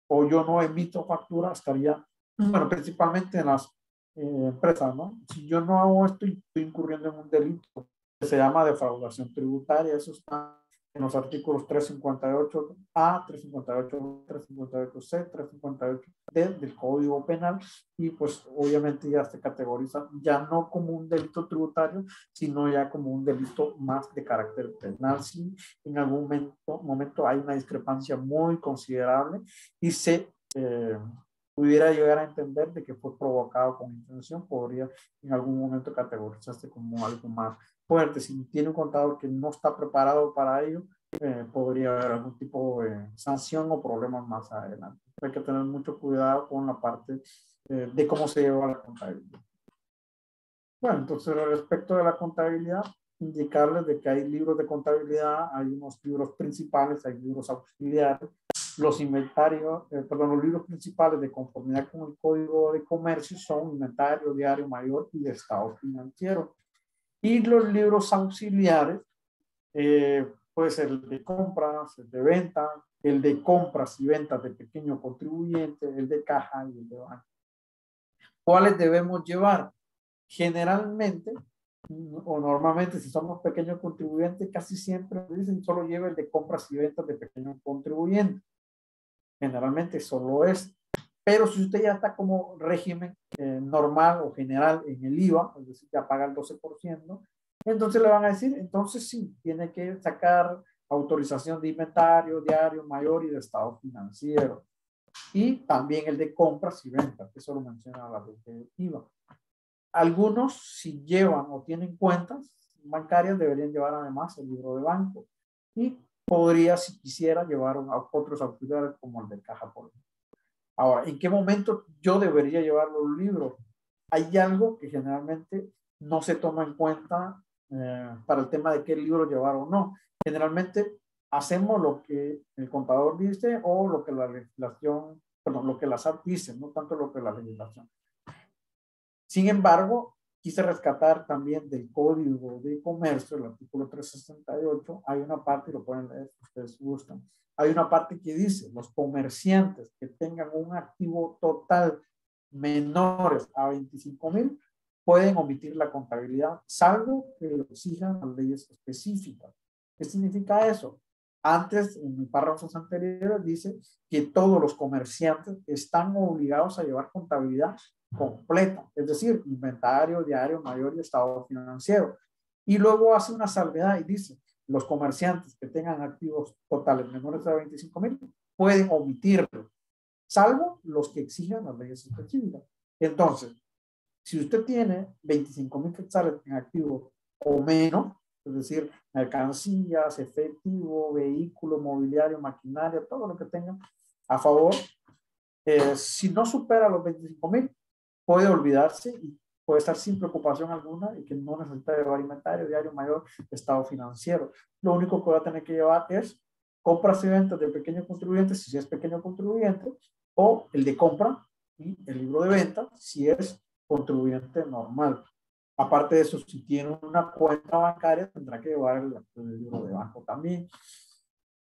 o yo no emito factura, estaría, bueno, principalmente en las empresas, ¿no? Si yo no hago esto, estoy incurriendo en un delito que se llama defraudación tributaria. Eso está en los artículos 358A, 358B, 358C, 358D del Código Penal, y pues obviamente ya se categoriza ya no como un delito tributario, sino ya como un delito más de carácter penal. Si en algún momento hay una discrepancia muy considerable y se pudiera llegar a entender de que fue provocado con intención, podría en algún momento categorizarse como algo más fuerte. Si tiene un contador que no está preparado para ello, podría haber algún tipo de sanción o problemas más adelante. Hay que tener mucho cuidado con la parte de cómo se lleva la contabilidad. Bueno, entonces respecto de la contabilidad, indicarles de que hay libros de contabilidad, hay unos libros principales, hay libros auxiliares. Los inventarios, los libros principales de conformidad con el Código de Comercio son inventario, diario mayor y de estado financiero. Y los libros auxiliares, puede ser el de compras, el de ventas, el de compras y ventas de pequeño contribuyente, el de caja y el de banco. ¿Cuáles debemos llevar? Generalmente, o normalmente, si somos pequeños contribuyentes, casi siempre dicen solo lleva el de compras y ventas de pequeños contribuyentes. Generalmente solo es. Pero si usted ya está como régimen normal o general en el IVA, es decir, ya paga el 12%, entonces le van a decir, entonces sí, tiene que sacar autorización de inventario, diario mayor y de estado financiero. Y también el de compras y ventas, que eso lo menciona la ley de IVA. Algunos, si llevan o tienen cuentas bancarias, deberían llevar además el libro de banco. Y podría, si quisiera, llevar otros auxiliares como el de caja por ejemplo. Ahora, ¿en qué momento yo debería llevar los libros? Hay algo que generalmente no se toma en cuenta para el tema de qué libro llevar o no. Generalmente hacemos lo que el contador dice o lo que la legislación, perdón, lo que la SAT dice, no tanto lo que la legislación. Sin embargo, quise rescatar también del Código de Comercio, el artículo 368, hay una parte, y lo pueden leer si ustedes gustan, hay una parte que dice, los comerciantes que tengan un activo total menores a 25,000 pueden omitir la contabilidad, salvo que lo exijan las leyes específicas. ¿Qué significa eso? Antes, en párrafos anteriores, dice que todos los comerciantes están obligados a llevar contabilidad completa, es decir, inventario, diario, mayor y estado financiero. Y luego hace una salvedad y dice, los comerciantes que tengan activos totales menores a 25,000 pueden omitirlo, salvo los que exijan las leyes específicas. Entonces, si usted tiene 25,000 quetzales en activos o menos, es decir, mercancías, efectivo, vehículo, mobiliario, maquinaria, todo lo que tenga a favor, si no supera los 25,000, puede olvidarse y puede estar sin preocupación alguna y que no necesita llevar inventario, diario mayor, estado financiero. Lo único que va a tener que llevar es compras y ventas de pequeño contribuyente, si es pequeño contribuyente, o el de compra y el libro de venta, si es contribuyente normal. Aparte de eso, si tiene una cuenta bancaria, tendrá que llevar el libro de banco también.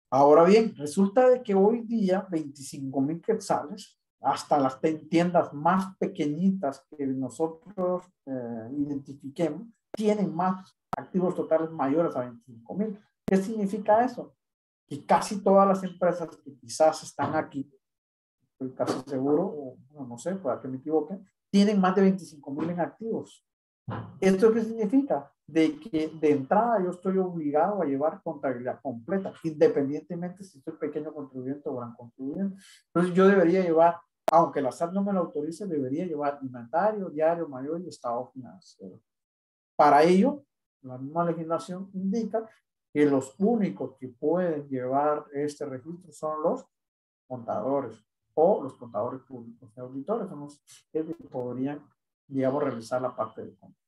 Ahora bien, resulta de que hoy día 25,000 quetzales, hasta las tiendas más pequeñitas que nosotros identifiquemos, tienen más activos totales mayores a 25,000. ¿Qué significa eso? Que casi todas las empresas que quizás están aquí, estoy casi seguro, o no sé, pueda que me equivoque, tienen más de 25,000 en activos. ¿Esto qué significa? De que de entrada yo estoy obligado a llevar contabilidad completa, independientemente si soy pequeño contribuyente o gran contribuyente. Entonces yo debería llevar, aunque la SAT no me lo autorice, debería llevar inventario, diario mayor y estado financiero. Para ello, la misma legislación indica que los únicos que pueden llevar este registro son los contadores o los contadores públicos y auditores, son los que podrían, digamos, realizar la parte de compra.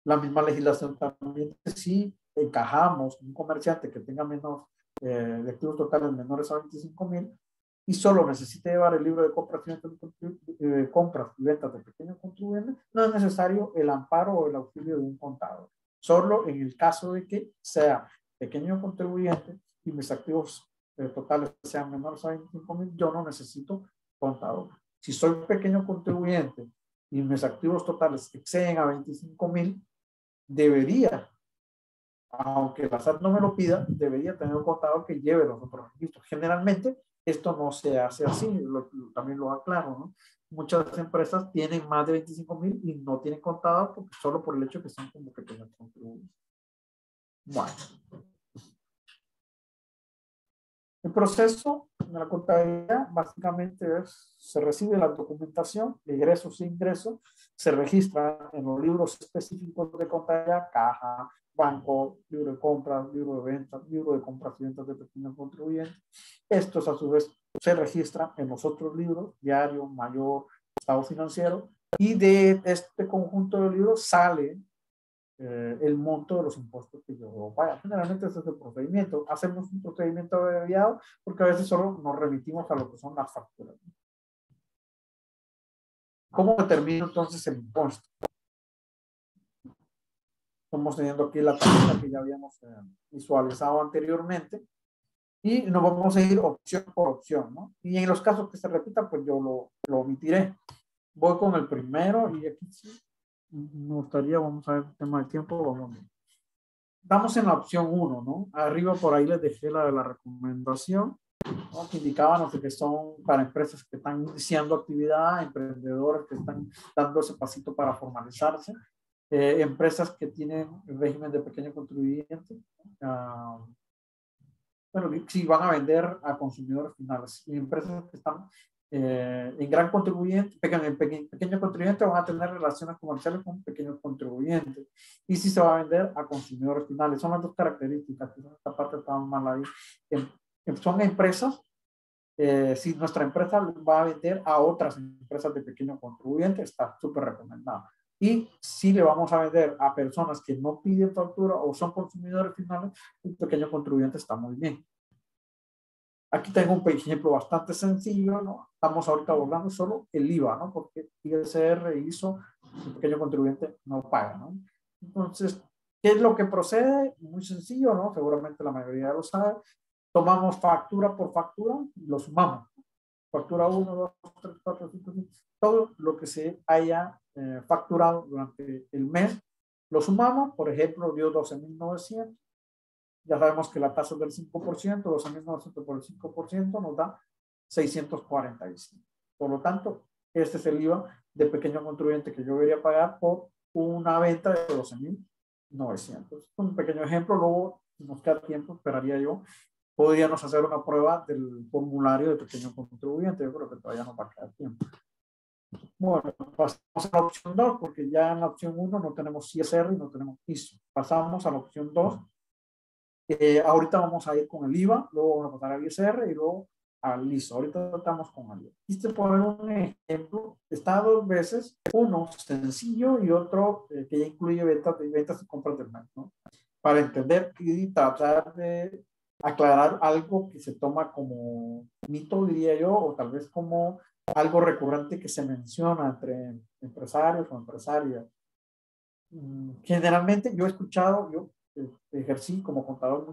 La misma legislación también, si encajamos un comerciante que tenga menos de activos totales menores a 25,000 y solo necesita llevar el libro de compras y ventas de pequeños contribuyentes, no es necesario el amparo o el auxilio de un contador. Solo en el caso de que sea pequeño contribuyente y mis activos totales sean menores a 25,000, yo no necesito contador. Si soy pequeño contribuyente y mis activos totales exceden a 25,000, debería, aunque la SAT no me lo pida, debería tener un contador que lleve los otros registros. Generalmente esto no se hace así, también lo aclaro, ¿no? Muchas empresas tienen más de 25,000 y no tienen contador porque, solo por el hecho que son como pequeños contribuyentes. Bueno. El proceso de la contabilidad básicamente se recibe la documentación de ingresos e ingresos, se registra en los libros específicos de contabilidad, caja, banco, libro de compras, libro de ventas, libro de compras y ventas de pequeños contribuyentes. Estos a su vez se registran en los otros libros, diario, mayor, estado financiero, y de este conjunto de libros sale el monto de los impuestos que yo vaya. Generalmente ese es el procedimiento. Hacemos un procedimiento abreviado porque a veces solo nos remitimos a lo que son las facturas. ¿Cómo determino entonces el impuesto? Estamos teniendo aquí la tabla que ya habíamos visualizado anteriormente y nos vamos a ir opción por opción, ¿no? Y en los casos que se repitan, pues yo lo omitiré. Voy con el primero y aquí sí me gustaría, vamos a ver el tema de tiempo, vamos a ver. Estamos en la opción 1, ¿no? Arriba por ahí les dejé la de la recomendación, ¿no? Que indicaban que son para empresas que están iniciando actividad, emprendedores que están dando ese pasito para formalizarse, empresas que tienen el régimen de pequeño contribuyente, bueno, si van a vender a consumidores finales. Y empresas que están en gran contribuyente, pequeño contribuyente, van a tener relaciones comerciales con pequeños contribuyentes. Y si se va a vender a consumidores finales. Son las dos características. Esta parte está mal ahí. Son empresas, si nuestra empresa va a vender a otras empresas de pequeño contribuyente, está súper recomendado. Y si le vamos a vender a personas que no piden factura o son consumidores finales, un pequeño contribuyente está muy bien. Aquí tengo un ejemplo bastante sencillo, ¿no? Estamos ahorita abordando solo el IVA, ¿no? Porque ISR y ISO, el pequeño contribuyente no paga, ¿no? Entonces, ¿qué es lo que procede? Muy sencillo, ¿no? Seguramente la mayoría lo sabe. Tomamos factura por factura y lo sumamos. Factura 1, 2, 3, 4, 5, 6. Todo lo que se haya facturado durante el mes, lo sumamos. Por ejemplo, dio 12.900. Ya sabemos que la tasa es del 5%, 12.900 por el 5% nos da 645. Por lo tanto, este es el IVA de pequeño contribuyente que yo debería pagar por una venta de 12.900. Un pequeño ejemplo, luego, si nos queda tiempo, esperaría yo, podríamos hacer una prueba del formulario de pequeño contribuyente. Yo creo que todavía no va a quedar tiempo. Bueno, pasamos a la opción 2, porque ya en la opción 1 no tenemos ISR y no tenemos ISO. Pasamos a la opción 2. Ahorita vamos a ir con el IVA, luego vamos a pasar al ISR y luego al ISO. Ahorita estamos con el IVA. Quise poner un ejemplo, está dos veces, uno sencillo y otro que ya incluye ventas y compras del mes, ¿no? Para entender y tratar de aclarar algo que se toma como mito, diría yo, o tal vez como algo recurrente que se menciona entre empresarios o empresarias. Generalmente yo he escuchado, yo ejercí como contador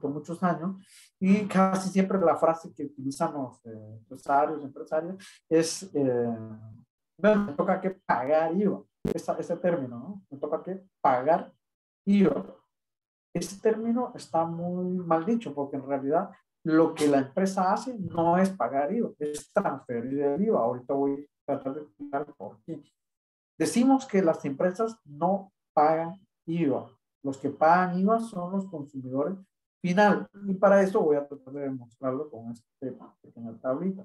por muchos años y casi siempre la frase que utilizan los empresarios es, bueno, me toca que pagar IVA, ese término, ¿no? Me toca que pagar IVA. Ese término está muy mal dicho porque en realidad lo que la empresa hace no es pagar IVA, es transferir el IVA. Ahorita voy a tratar de explicar por qué. Decimos que las empresas no pagan IVA. Los que pagan IVA son los consumidores finales. Y para eso voy a tratar de demostrarlo con este pequeña tablita.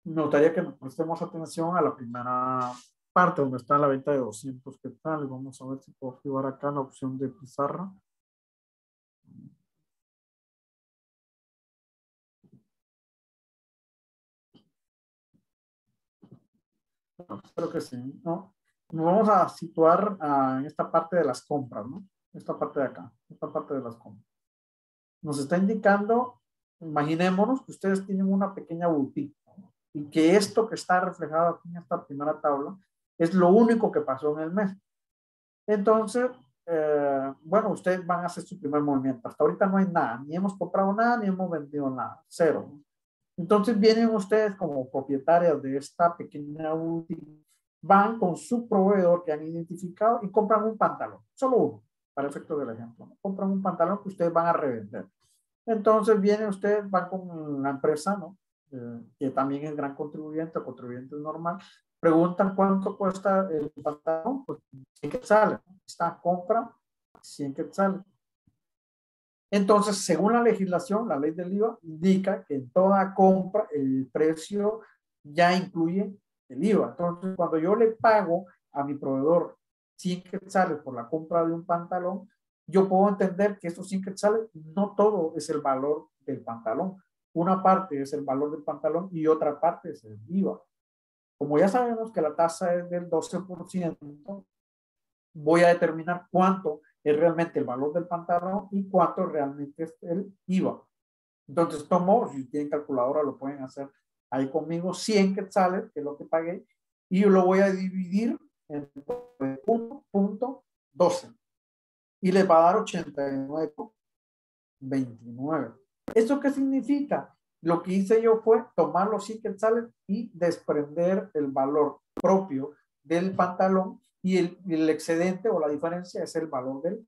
Me gustaría que nos prestemos atención a la primera parte donde está la venta de 200 quetzales. Vamos a ver si puedo activar acá la opción de pizarra. No, espero que sí, ¿no? Nos vamos a situar en esta parte de las compras, ¿no? Esta parte de acá, esta parte de las compras. Nos está indicando, imaginémonos que ustedes tienen una pequeña boutique, ¿no? Y que esto que está reflejado aquí en esta primera tabla es lo único que pasó en el mes. Entonces, bueno, ustedes van a hacer su primer movimiento. Hasta ahorita no hay nada, ni hemos comprado nada, ni hemos vendido nada, cero. Entonces vienen ustedes como propietarios de esta pequeña boutique, van con su proveedor que han identificado y compran un pantalón, solo uno, para efecto del ejemplo, ¿no? Compran un pantalón que ustedes van a revender. Entonces vienen ustedes, van con la empresa, ¿no? Que también es gran contribuyente o contribuyente normal, preguntan cuánto cuesta el pantalón, pues 100 quetzales, ¿no? Esta compra 100 quetzales. Entonces, según la legislación, la ley del IVA indica que en toda compra el precio ya incluye el IVA. Entonces, cuando yo le pago a mi proveedor 100 quetzales por la compra de un pantalón, yo puedo entender que esos 100 quetzales no todo es el valor del pantalón. Una parte es el valor del pantalón y otra parte es el IVA. Como ya sabemos que la tasa es del 12%, voy a determinar cuánto es realmente el valor del pantalón y cuánto realmente es el IVA. Entonces tomo, si tienen calculadora lo pueden hacer ahí conmigo, 100 quetzales, que es lo que pagué, y yo lo voy a dividir en 1.12 y le va a dar 89.29. ¿Eso qué significa? Lo que hice yo fue tomar los 100 quetzales y desprender el valor propio del pantalón y el excedente o la diferencia es el valor del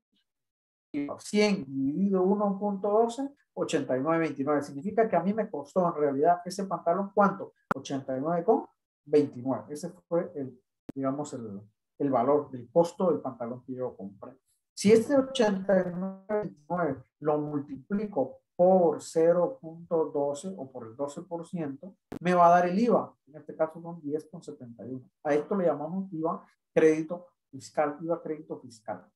100 dividido 1.12, 89.29. Significa que a mí me costó en realidad ese pantalón, ¿cuánto? 89.29. Ese fue digamos, el valor del costo del pantalón que yo compré. Si este 89.29 lo multiplico por 0.12 o por el 12%, me va a dar el IVA. En este caso son 10,71. A esto le llamamos IVA crédito fiscal, IVA crédito fiscal.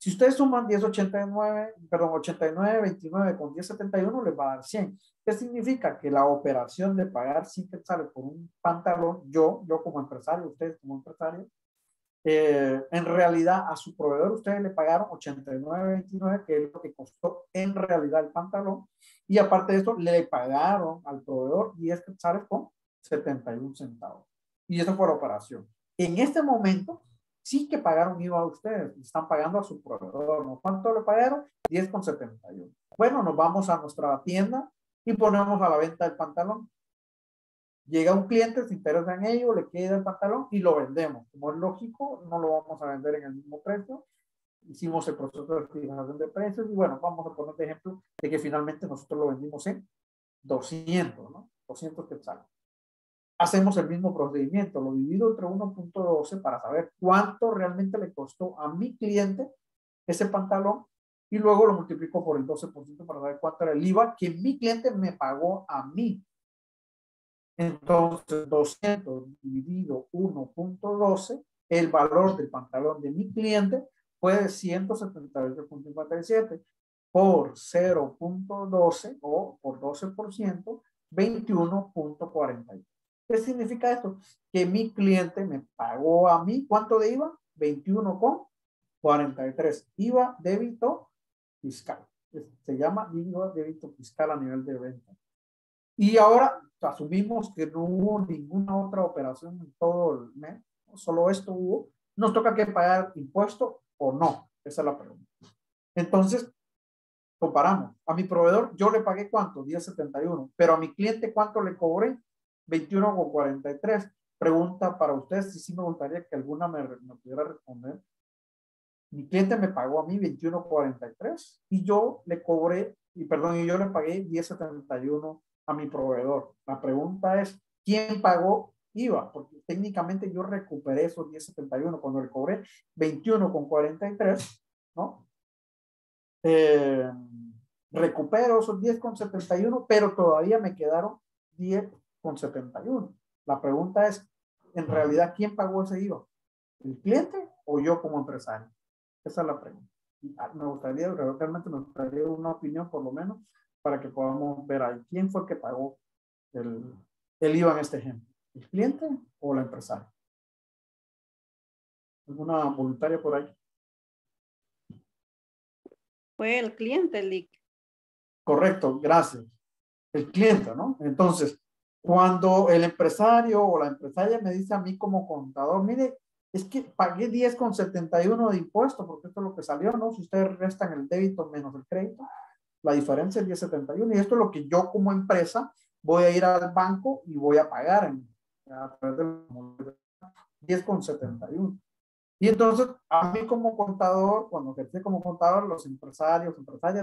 Si ustedes suman 10,89, perdón, 89,29 con 10,71 les va a dar 100. ¿Qué significa? Que la operación de pagar 100 quetzales por un pantalón, yo como empresario, ustedes como empresarios, en realidad a su proveedor ustedes le pagaron 89,29, que es lo que costó en realidad el pantalón, y aparte de eso le pagaron al proveedor 10 quetzales con 71 centavos. Y eso fue la operación. En este momento sí que pagaron IVA a ustedes, están pagando a su proveedor, ¿no? ¿Cuánto le pagaron? 10,71. Bueno, nos vamos a nuestra tienda y ponemos a la venta el pantalón. Llega un cliente, se interesa en ello, le queda el pantalón y lo vendemos. Como es lógico, no lo vamos a vender en el mismo precio. Hicimos el proceso de fijación de precios y bueno, vamos a poner de ejemplo de que finalmente nosotros lo vendimos en 200, ¿no? 200 quetzales. Hacemos el mismo procedimiento, lo divido entre 1.12 para saber cuánto realmente le costó a mi cliente ese pantalón y luego lo multiplico por el 12% para saber cuánto era el IVA que mi cliente me pagó a mí. Entonces, 200 dividido 1.12, el valor del pantalón de mi cliente fue de 178,57 por 0.12 o por 12%, 21.40. ¿Qué significa esto? Que mi cliente me pagó a mí, ¿cuánto de IVA? 21,43. IVA débito fiscal. Se llama IVA débito fiscal a nivel de venta. Y ahora asumimos que no hubo ninguna otra operación en todo el mes, solo esto hubo. ¿Nos toca que pagar impuesto o no? Esa es la pregunta. Entonces, comparamos. A mi proveedor yo le pagué ¿cuánto? 10,71. Pero a mi cliente ¿cuánto le cobré? 21,43. Pregunta para ustedes, y sí me gustaría que alguna me pudiera responder. Mi cliente me pagó a mí 21,43 y yo le cobré, y yo le pagué 10,71 a mi proveedor. La pregunta es, ¿quién pagó IVA? Porque técnicamente yo recuperé esos 10,71 cuando le cobré 21,43, ¿no? Recupero esos 10,71, pero todavía me quedaron 10,71. La pregunta es, en realidad, ¿quién pagó ese IVA? ¿El cliente o yo como empresario? Esa es la pregunta. Realmente me gustaría una opinión por lo menos para que podamos ver ahí quién fue el que pagó el IVA en este ejemplo. ¿El cliente o la empresaria? ¿Alguna voluntaria por ahí? Fue el cliente, Lick. Correcto, gracias. El cliente, ¿no? Entonces, cuando el empresario o la empresaria me dice a mí como contador, mire, es que pagué 10,71 de impuesto, porque esto es lo que salió, ¿no? Si ustedes restan el débito menos el crédito, la diferencia es 10,71 y esto es lo que yo como empresa voy a ir al banco y voy a pagar a través de 10,71. Y entonces, a mí como contador, cuando ejercí como contador, los empresarias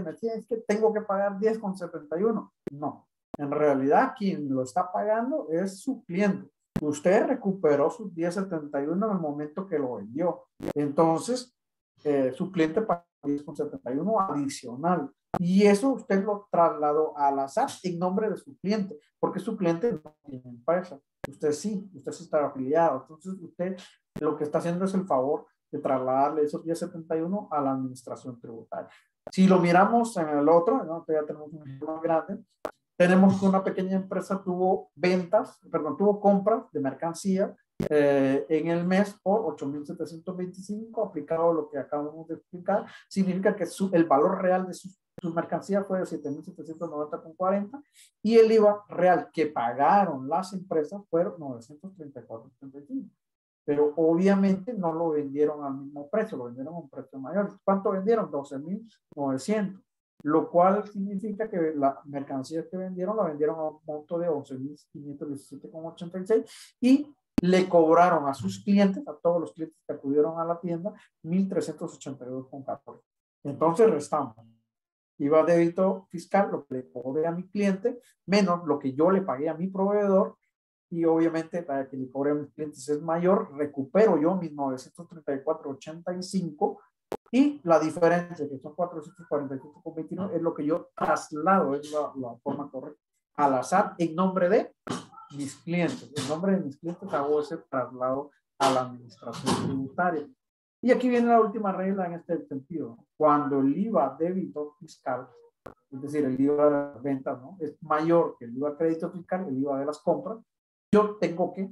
me decían, es que tengo que pagar 10,71. No, en realidad quien lo está pagando es su cliente. Usted recuperó sus 10,71 en el momento que lo vendió. Entonces, su cliente pagó 10,71 adicional. Y eso usted lo trasladó a la SAT en nombre de su cliente, porque su cliente no tiene empresa. Usted sí está afiliado. Entonces, usted lo que está haciendo es el favor de trasladarle esos 10,71 a la administración tributaria. Si lo miramos en el otro, ¿no? Ya tenemos un ejemplo más grande. Tenemos que una pequeña empresa tuvo compras de mercancía en el mes por 8,725, aplicado lo que acabamos de explicar, significa que el valor real de sus mercancías fue de 7,790,40 y el IVA real que pagaron las empresas fueron 934,35. Pero obviamente no lo vendieron al mismo precio, lo vendieron a un precio mayor. ¿Cuánto vendieron? 12,900. Lo cual significa que la mercancía que vendieron la vendieron a un monto de 11,517,86 y le cobraron a sus clientes, a todos los clientes que acudieron a la tienda, 1,382,14. Entonces restamos IVA débito fiscal, lo que le cobré a mi cliente, menos lo que yo le pagué a mi proveedor, y obviamente para que le cobre a mis clientes es mayor, recupero yo mis 934,85 Y la diferencia, que son 447,29, es lo que yo traslado, es la forma correcta, a la SAT en nombre de mis clientes. En nombre de mis clientes hago ese traslado a la administración tributaria. Y aquí viene la última regla en este sentido. Cuando el IVA débito fiscal, es decir, el IVA de las ventas, ¿no?, es mayor que el IVA crédito fiscal, el IVA de las compras, yo tengo que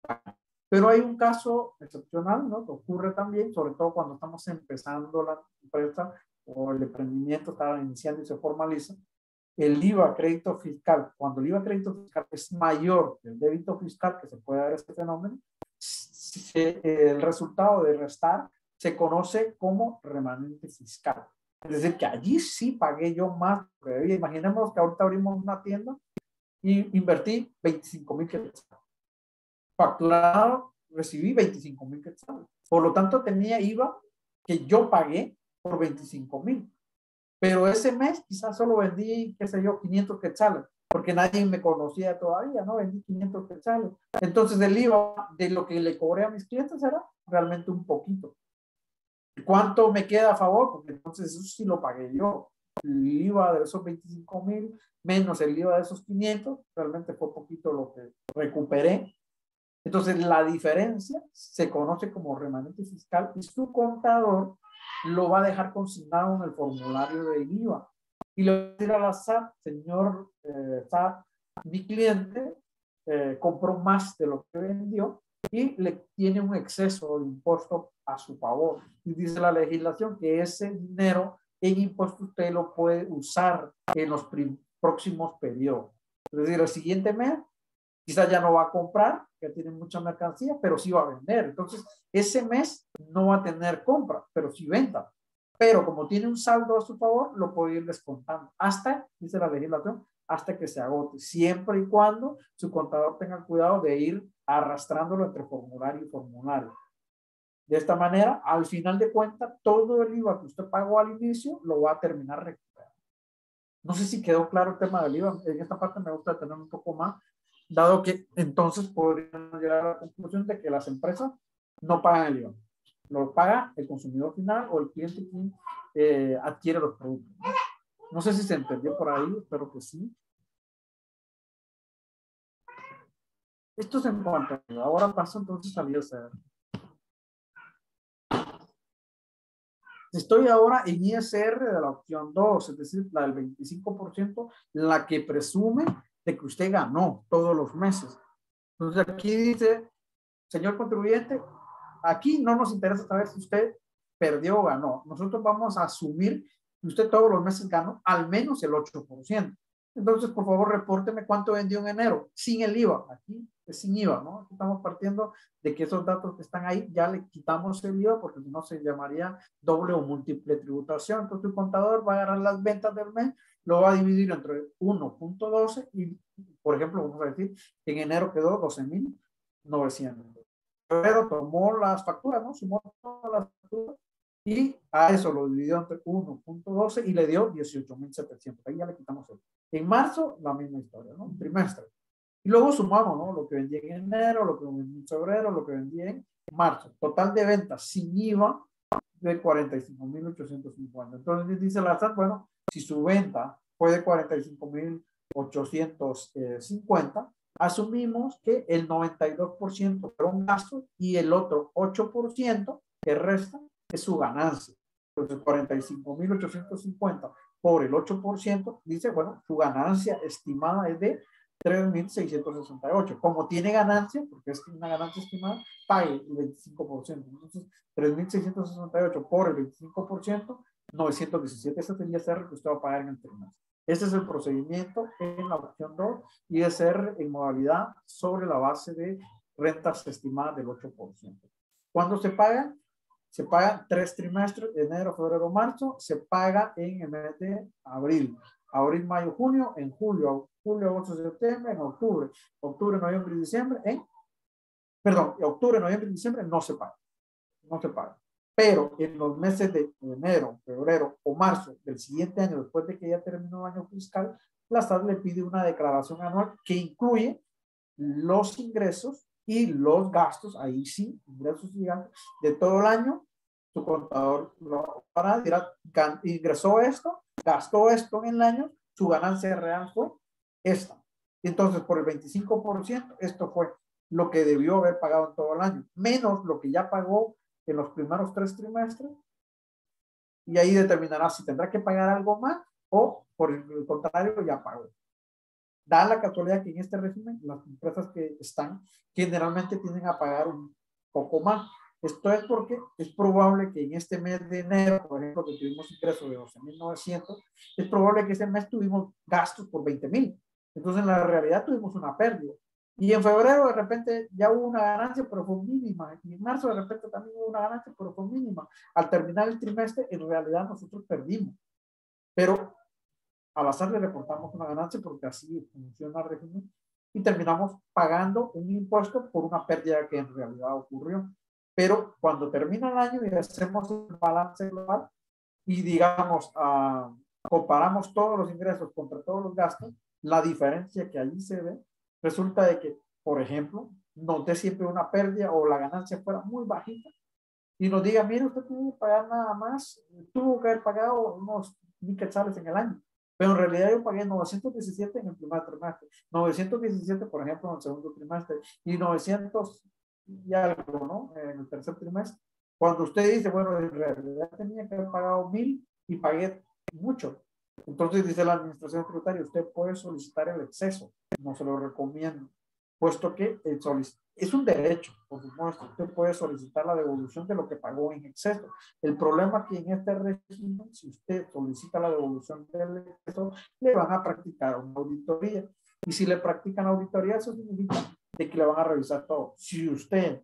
pagar. Pero hay un caso excepcional, ¿no?, que ocurre también, sobre todo cuando estamos empezando la empresa o el emprendimiento está iniciando y se formaliza. El IVA crédito fiscal, cuando el IVA crédito fiscal es mayor que el débito fiscal, que se puede dar este fenómeno, el resultado de restar se conoce como remanente fiscal. Es decir, que allí sí pagué yo más que debía. Imaginemos que ahorita abrimos una tienda y invertí 25,000 quetzales. Facturado, recibí 25,000 quetzales. Por lo tanto, tenía IVA que yo pagué por 25,000. Pero ese mes quizás solo vendí, qué sé yo, 500 quetzales, porque nadie me conocía todavía, ¿no? Vendí 500 quetzales. Entonces el IVA de lo que le cobré a mis clientes era realmente un poquito. ¿Cuánto me queda a favor? Porque entonces eso sí lo pagué yo. El IVA de esos 25,000 menos el IVA de esos 500, realmente fue poquito lo que recuperé. Entonces la diferencia se conoce como remanente fiscal y su contador lo va a dejar consignado en el formulario del IVA. Y le va a decir a la SAT, señor SAT, mi cliente compró más de lo que vendió y le tiene un exceso de impuesto a su favor. Y dice la legislación que ese dinero en impuesto usted lo puede usar en los próximos periodos. Es decir, el siguiente mes quizás ya no va a comprar, ya tiene mucha mercancía, pero sí va a vender. Entonces, ese mes no va a tener compra, pero sí venta. Pero como tiene un saldo a su favor, lo puede ir descontando hasta, dice la legislación, hasta que se agote, siempre y cuando su contador tenga cuidado de ir arrastrándolo entre formulario y formulario. De esta manera, al final de cuentas, todo el IVA que usted pagó al inicio lo va a terminar recuperando. No sé si quedó claro el tema del IVA. En esta parte me gusta tener un poco más, dado que entonces podríamos llegar a la conclusión de que las empresas no pagan el IVA. Lo paga el consumidor final o el cliente quien adquiere los productos. No sé si se entendió por ahí, espero que sí. Esto es en cuanto a IVA. Ahora paso entonces al ISR. Estoy ahora en ISR de la opción 2, es decir, la del 25%, la que presume de que usted ganó todos los meses. Entonces aquí dice, señor contribuyente, aquí no nos interesa saber si usted perdió o ganó. Nosotros vamos a asumir que usted todos los meses ganó al menos el 8%. Entonces, por favor, repórteme cuánto vendió en enero, sin el IVA. Aquí es sin IVA, ¿no? Aquí estamos partiendo de que esos datos que están ahí ya le quitamos el IVA porque si no se llamaría doble o múltiple tributación. Entonces, el contador va a agarrar las ventas del mes, lo va a dividir entre 1.12 y, por ejemplo, vamos a decir que en enero quedó 12,900. Pero tomó las facturas, ¿no? Sumó todas las facturas y a eso lo dividió entre 1.12 y le dio 18,700. Ahí ya le quitamos el. En marzo, la misma historia, ¿no? Un trimestre. Y luego sumamos, ¿no? Lo que vendí en enero, lo que vendí en febrero, lo que vendí en marzo. Total de ventas sin IVA de 45,850. Entonces dice la SAT, bueno, si su venta fue de 45,850, asumimos que el 92% fueron gastos y el otro 8% que resta es su ganancia. Entonces 45,850 por el 8%, dice, bueno, su ganancia estimada es de 3,668. Como tiene ganancia, porque es una ganancia estimada, pague el 25%. Entonces, 3,668 por el 25%, 917. Ese sería ISR que usted va a pagar en el trimestre. Este es el procedimiento en la opción 2, ISR en modalidad sobre la base de rentas estimadas del 8%. ¿Cuándo se pagan? Se pagan 3 trimestres, enero, febrero, marzo. Se paga en el mes de abril. Abril, mayo, junio, en julio, agosto, septiembre, en octubre, noviembre y diciembre, octubre, noviembre y diciembre no se paga. No se paga. Pero en los meses de enero, febrero o marzo del siguiente año, después de que ya terminó el año fiscal, la SAT le pide una declaración anual que incluye los ingresos y los gastos, ahí sí, ingresos y gastos de todo el año tu contador lo hará, dirá, ingresó esto, gastó esto en el año, su ganancia real fue esta. Entonces, por el 25%, esto fue lo que debió haber pagado en todo el año, menos lo que ya pagó en los primeros 3 trimestres, y ahí determinará si tendrá que pagar algo más o, por el contrario, ya pagó. Da la casualidad que en este régimen las empresas que están generalmente tienden a pagar un poco más. Esto es porque es probable que en este mes de enero, por ejemplo, que tuvimos ingresos de 12.900, es probable que ese mes tuvimos gastos por 20.000. Entonces, en la realidad tuvimos una pérdida. Y en febrero de repente ya hubo una ganancia, pero fue mínima. Y en marzo de repente también hubo una ganancia, pero fue mínima. Al terminar el trimestre, en realidad nosotros perdimos. Pero al azar le reportamos una ganancia porque así funciona el régimen y terminamos pagando un impuesto por una pérdida que en realidad ocurrió. Pero cuando termina el año y hacemos el balance global y digamos, comparamos todos los ingresos contra todos los gastos, la diferencia que allí se ve resulta de que, por ejemplo, nos dé siempre una pérdida o la ganancia fuera muy bajita y nos diga, mire, usted tuvo que pagar nada más, tuvo que haber pagado unos 1.000 quetzales en el año. Pero en realidad yo pagué 917 en el primer trimestre, 917, por ejemplo, en el segundo trimestre, y 900 y algo, ¿no? En el tercer trimestre. Cuando usted dice, bueno, en realidad tenía que haber pagado 1.000 y pagué mucho. Entonces dice la administración tributaria, usted puede solicitar el exceso. No se lo recomiendo, puesto que es un derecho, por supuesto. Usted puede solicitar la devolución de lo que pagó en exceso. El problema es que en este régimen, si usted solicita la devolución del exceso, le van a practicar una auditoría. Y si le practican auditoría, eso significa de que le van a revisar todo. Si usted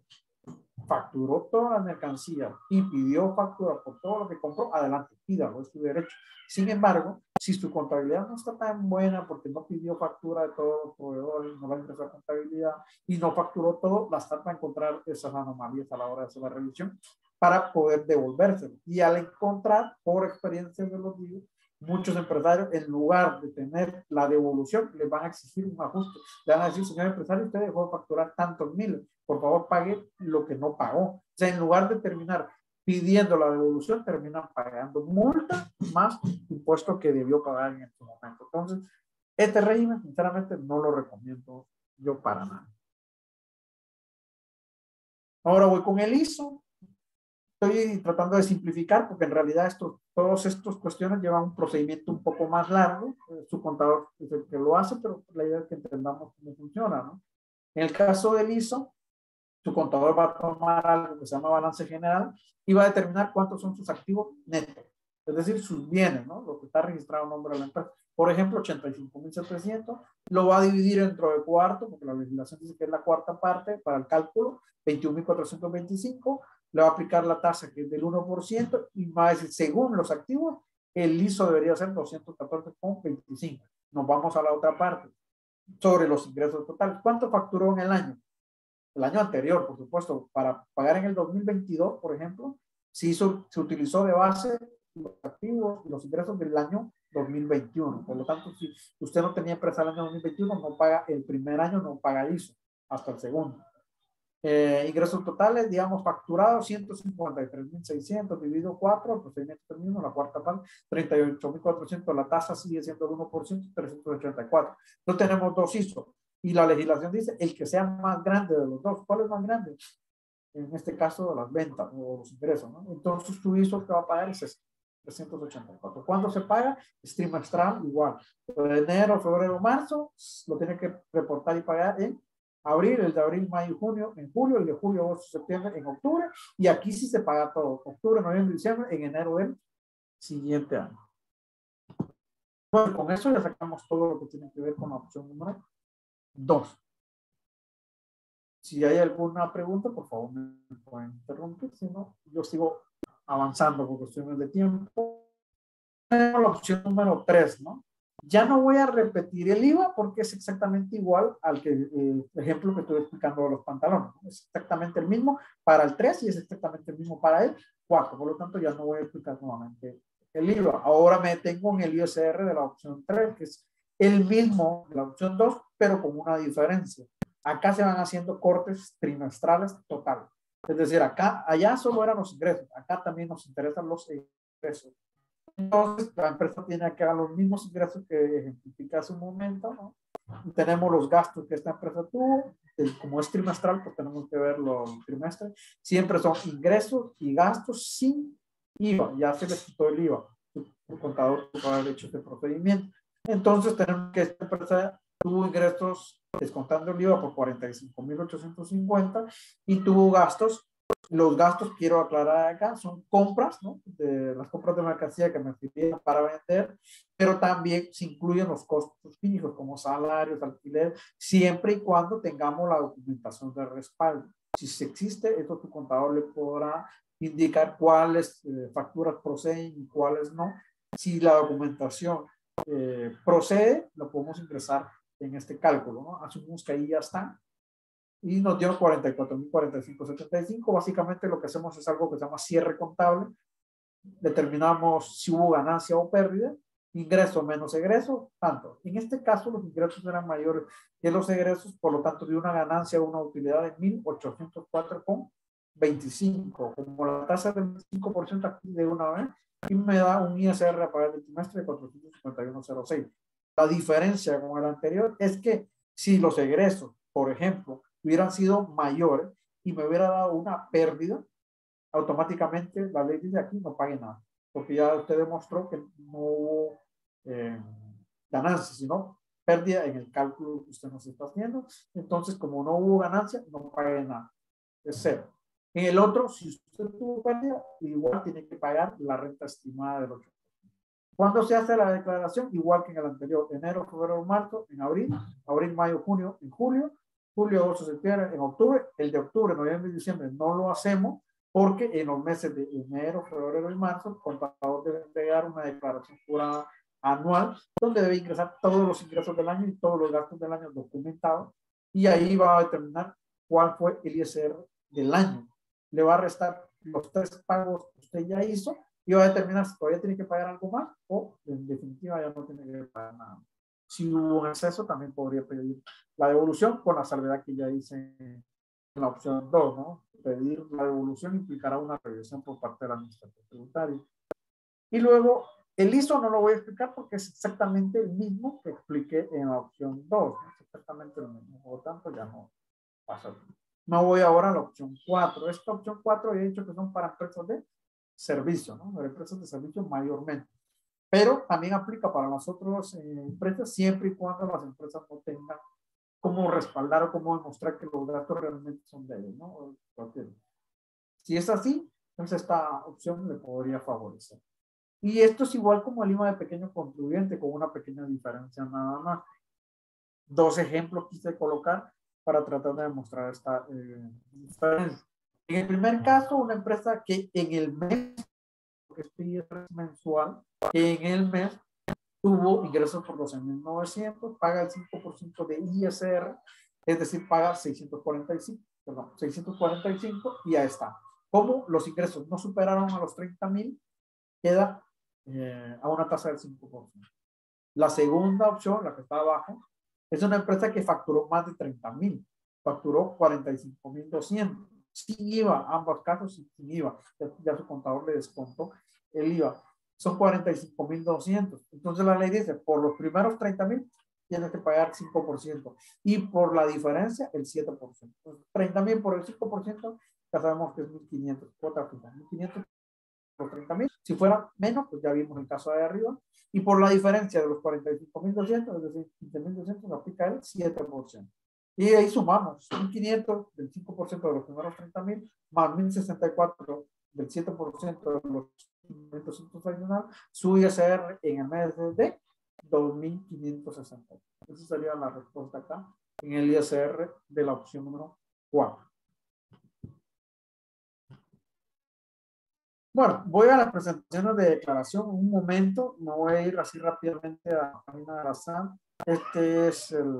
facturó toda la mercancía y pidió factura por todo lo que compró, adelante, pídalo, es su derecho. Sin embargo, si su contabilidad no está tan buena porque no pidió factura de todos los proveedores, no la ingresó a contabilidad y no facturó todo, basta para encontrar esas anomalías a la hora de hacer la revisión para poder devolvérselo. Y al encontrar, por experiencia de los días, muchos empresarios, en lugar de tener la devolución, les van a exigir un ajuste. Le van a decir, señor empresario, usted dejó de facturar tantos miles, por favor pague lo que no pagó. O sea, en lugar de terminar pidiendo la devolución, terminan pagando multa más impuesto que debió pagar en este momento. Entonces, este régimen, sinceramente, no lo recomiendo yo para nada. Ahora voy con el ISO. Estoy tratando de simplificar porque en realidad todas estas cuestiones llevan un procedimiento un poco más largo. Su contador es el que lo hace, pero la idea es que entendamos cómo funciona, ¿no? En el caso del ISO, su contador va a tomar algo que se llama balance general y va a determinar cuántos son sus activos netos, es decir, sus bienes, ¿no? Lo que está registrado a nombre de la empresa. Por ejemplo, 85.700, lo va a dividir dentro de cuarto, porque la legislación dice que es la cuarta parte para el cálculo, 21.425, le va a aplicar la tasa que es del 1% y va a decir, según los activos, el ISO debería ser 214,25. Nos vamos a la otra parte, sobre los ingresos totales. ¿Cuánto facturó en el año? El año anterior, por supuesto, para pagar en el 2022, por ejemplo, se utilizó de base los activos y los ingresos del año 2021. Por lo tanto, si usted no tenía empresa el año 2021, no paga el primer año, no paga ISO, hasta el segundo. Ingresos totales, digamos, facturados 153.600 dividido 4, el procedimiento es el mismo, la cuarta parte, 38.400, la tasa sigue siendo el 1%, 384. Entonces tenemos dos ISO. Y la legislación dice el que sea más grande de los dos. ¿Cuál es más grande? En este caso, las ventas o los ingresos, ¿no? Entonces, tu ISO que va a pagar es 384. ¿Cuándo se paga? Es trimestral, igual. De enero, febrero, marzo, lo tiene que reportar y pagar en abril, el de abril, mayo, junio, en julio, el de julio, agosto, septiembre, en octubre. Y aquí sí se paga todo. Octubre, noviembre, diciembre, en enero del siguiente año. Bueno, con eso ya sacamos todo lo que tiene que ver con la opción número 2. Si hay alguna pregunta, por favor me pueden interrumpir, si no, yo sigo avanzando por cuestiones de tiempo. La opción número 3, ¿no? Ya no voy a repetir el IVA porque es exactamente igual al ejemplo que estoy explicando de los pantalones, ¿no? Es exactamente el mismo para el 3 y es exactamente el mismo para el 4. Por lo tanto, ya no voy a explicar nuevamente el IVA. Ahora me detengo en el ISR de la opción 3, que es el mismo de la opción 2, pero con una diferencia. Acá se van haciendo cortes trimestrales totales. Es decir, acá, allá solo eran los ingresos, acá también nos interesan los ingresos. Entonces, la empresa tiene que dar los mismos ingresos que ejemplifica hace un momento, ¿no? Y tenemos los gastos que esta empresa tuvo, como es trimestral, pues tenemos que ver los trimestres. Siempre son ingresos y gastos sin IVA, ya se les quitó el IVA. El contador puede haber hecho este procedimiento. Entonces, tenemos que esta empresa tuvo ingresos descontando el IVA por 45.850 y tuvo gastos. Los gastos, quiero aclarar acá, son compras, ¿no? De las compras de mercancía que me pidieron para vender, pero también se incluyen los costos fijos como salarios, alquiler, siempre y cuando tengamos la documentación de respaldo. Si existe, esto tu contador le podrá indicar cuáles facturas proceden y cuáles no. Si la documentación procede, lo podemos ingresar en este cálculo, ¿no? Asumimos que ahí ya está. Y nos dio 44.045.75. Básicamente lo que hacemos es algo que se llama cierre contable. Determinamos si hubo ganancia o pérdida, ingreso menos egreso, tanto. En este caso los ingresos eran mayores que los egresos, por lo tanto de una ganancia o una utilidad de 1.804,25. Como la tasa del 5% aquí de una vez, y me da un ISR a pagar del trimestre de 451,06. La diferencia con el anterior es que si los egresos, por ejemplo, hubieran sido mayores y me hubiera dado una pérdida, automáticamente la ley dice aquí no pague nada, porque ya usted demostró que no hubo ganancia, sino pérdida en el cálculo que usted nos está haciendo. Entonces, como no hubo ganancia, no pague nada, es cero. En el otro, si usted tuvo pérdida, igual tiene que pagar la renta estimada del 8%. ¿Cuándo se hace la declaración? Igual que en el anterior, enero, febrero, marzo, en abril, mayo, junio, en julio, agosto, septiembre, en octubre. El de octubre, noviembre y diciembre no lo hacemos porque en los meses de enero, febrero y marzo, el contador debe entregar una declaración jurada anual donde debe ingresar todos los ingresos del año y todos los gastos del año documentados, y ahí va a determinar cuál fue el ISR del año. Le va a restar los 3 pagos que usted ya hizo y va a determinar si todavía tiene que pagar algo más o en definitiva ya no tiene que pagar nada. Si hubo un exceso, también podría pedir la devolución con la salvedad que ya hice en la opción 2, ¿no? Pedir la devolución implicará una revisión por parte de la administración tributaria. Y luego, el ISO no lo voy a explicar porque es exactamente el mismo que expliqué en la opción 2, ¿no? Es exactamente el mismo, por lo tanto ya no pasa. Me voy ahora a la opción 4. Esta opción 4 he dicho que son para empresas de servicio, ¿no? Para empresas de servicio mayormente. Pero también aplica para las otras empresas siempre y cuando las empresas no tengan cómo respaldar o cómo demostrar que los datos realmente son de ellos, ¿no? Si es así, entonces esta opción le podría favorecer. Y esto es igual como el IVA de pequeño contribuyente, con una pequeña diferencia nada más. 2 ejemplos quise colocar para tratar de demostrar esta diferencia. En el primer caso, una empresa que en el mes, que es mensual, que en el mes tuvo ingresos por 12.900, paga el 5% de ISR, es decir, paga 645 y ya está. Como los ingresos no superaron a los 30.000, queda a una tasa del 5%. La segunda opción, la que está abajo, es una empresa que facturó más de 30.000, facturó 45.200, sin IVA, ambos casos sin IVA, ya su contador le descontó el IVA. Son 45.200. Entonces la ley dice, por los primeros 30.000 tienes que pagar 5% y por la diferencia el 7%. Entonces, 30.000 por el 5%, ya sabemos que es 1.500, cuota fija, 1.500 por 30.000. Si fuera menos, pues ya vimos el caso de arriba. Y por la diferencia de los 45.200, es decir, 15.200, nos aplica el 7%. Y ahí sumamos 1.500 del 5% de los primeros 30.000, más 1.064 del 7% de los 5.200 adicional, su ISR en el mes de 2.560. Esa sería la respuesta acá en el ISR de la opción número 4. Bueno, voy a las presentaciones de declaración. Un momento, me voy a ir así rápidamente a la página de la SAM. Este es el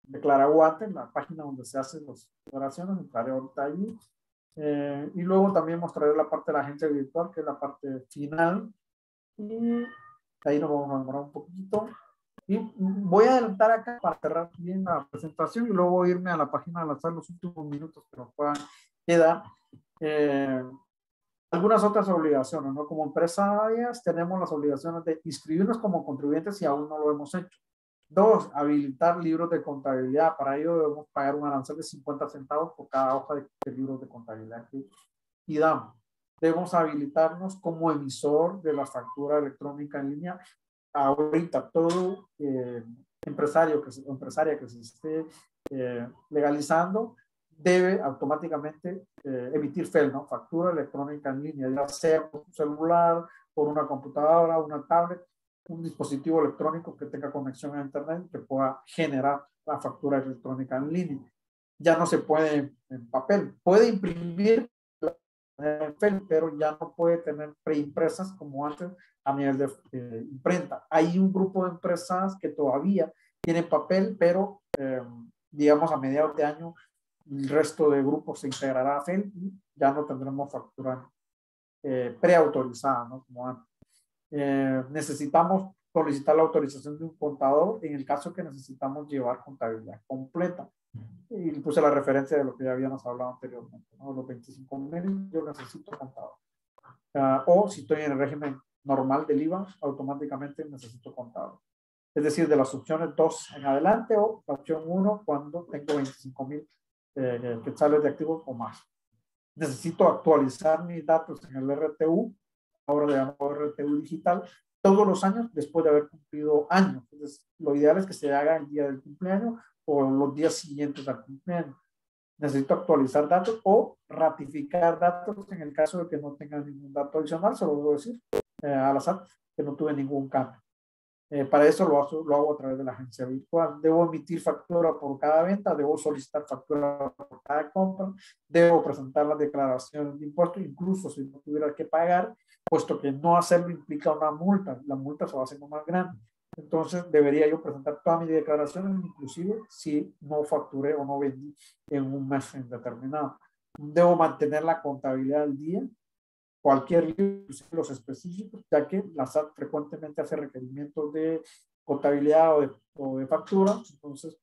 Declaraguate, la página donde se hacen las declaraciones. Entraré ahorita allí. Y luego también mostraré la parte de la agencia virtual, que es la parte final. Y ahí nos vamos a demorar un poquito. Y voy a adelantar acá para cerrar bien la presentación y luego irme a la página de la SAM los últimos minutos que nos puedan queda algunas otras obligaciones, ¿no? Como empresarias tenemos las obligaciones de inscribirnos como contribuyentes si aún no lo hemos hecho. 2, habilitar libros de contabilidad. Para ello debemos pagar un arancel de 50 centavos por cada hoja de libros de contabilidad que pidamos. Debemos habilitarnos como emisor de la factura electrónica en línea. Ahorita todo empresaria que se esté legalizando debe automáticamente emitir FEL, ¿no? Factura electrónica en línea, ya sea por un celular, por una computadora, una tablet, un dispositivo electrónico que tenga conexión a internet que pueda generar la factura electrónica en línea. Ya no se puede en papel, puede imprimir en FEL, pero ya no puede tener preimpresas como antes a nivel de imprenta. Hay un grupo de empresas que todavía tienen papel, pero digamos a mediados de año el resto de grupos se integrará a FEL y ya no tendremos factura preautorizada, ¿no? Como antes. Necesitamos solicitar la autorización de un contador en el caso que necesitamos llevar contabilidad completa. Y puse la referencia de lo que ya habíamos hablado anteriormente, ¿no? Los 25,000 yo necesito contador. O si estoy en el régimen normal del IVA, automáticamente necesito contador. Es decir, de las opciones 2 en adelante o la opción 1 cuando tengo 25,000 quetzales de activos o más. Necesito actualizar mis datos en el RTU, ahora le llamo RTU digital, todos los años después de haber cumplido años. Entonces, lo ideal es que se haga el día del cumpleaños o los días siguientes al cumpleaños. Necesito actualizar datos o ratificar datos en el caso de que no tenga ningún dato adicional, se lo debo decir a la SAT que no tuve ningún cambio. Para eso lo hago a través de la agencia virtual. Debo emitir factura por cada venta, debo solicitar factura por cada compra, debo presentar las declaraciones de impuestos, incluso si no tuviera que pagar, puesto que no hacerlo implica una multa, la multa se va haciendo más grande. Entonces debería yo presentar todas mis declaraciones, inclusive si no facturé o no vendí en un mes determinado. Debo mantener la contabilidad al día, cualquier libro, los específicos, ya que la SAT frecuentemente hace requerimientos de contabilidad o de factura, entonces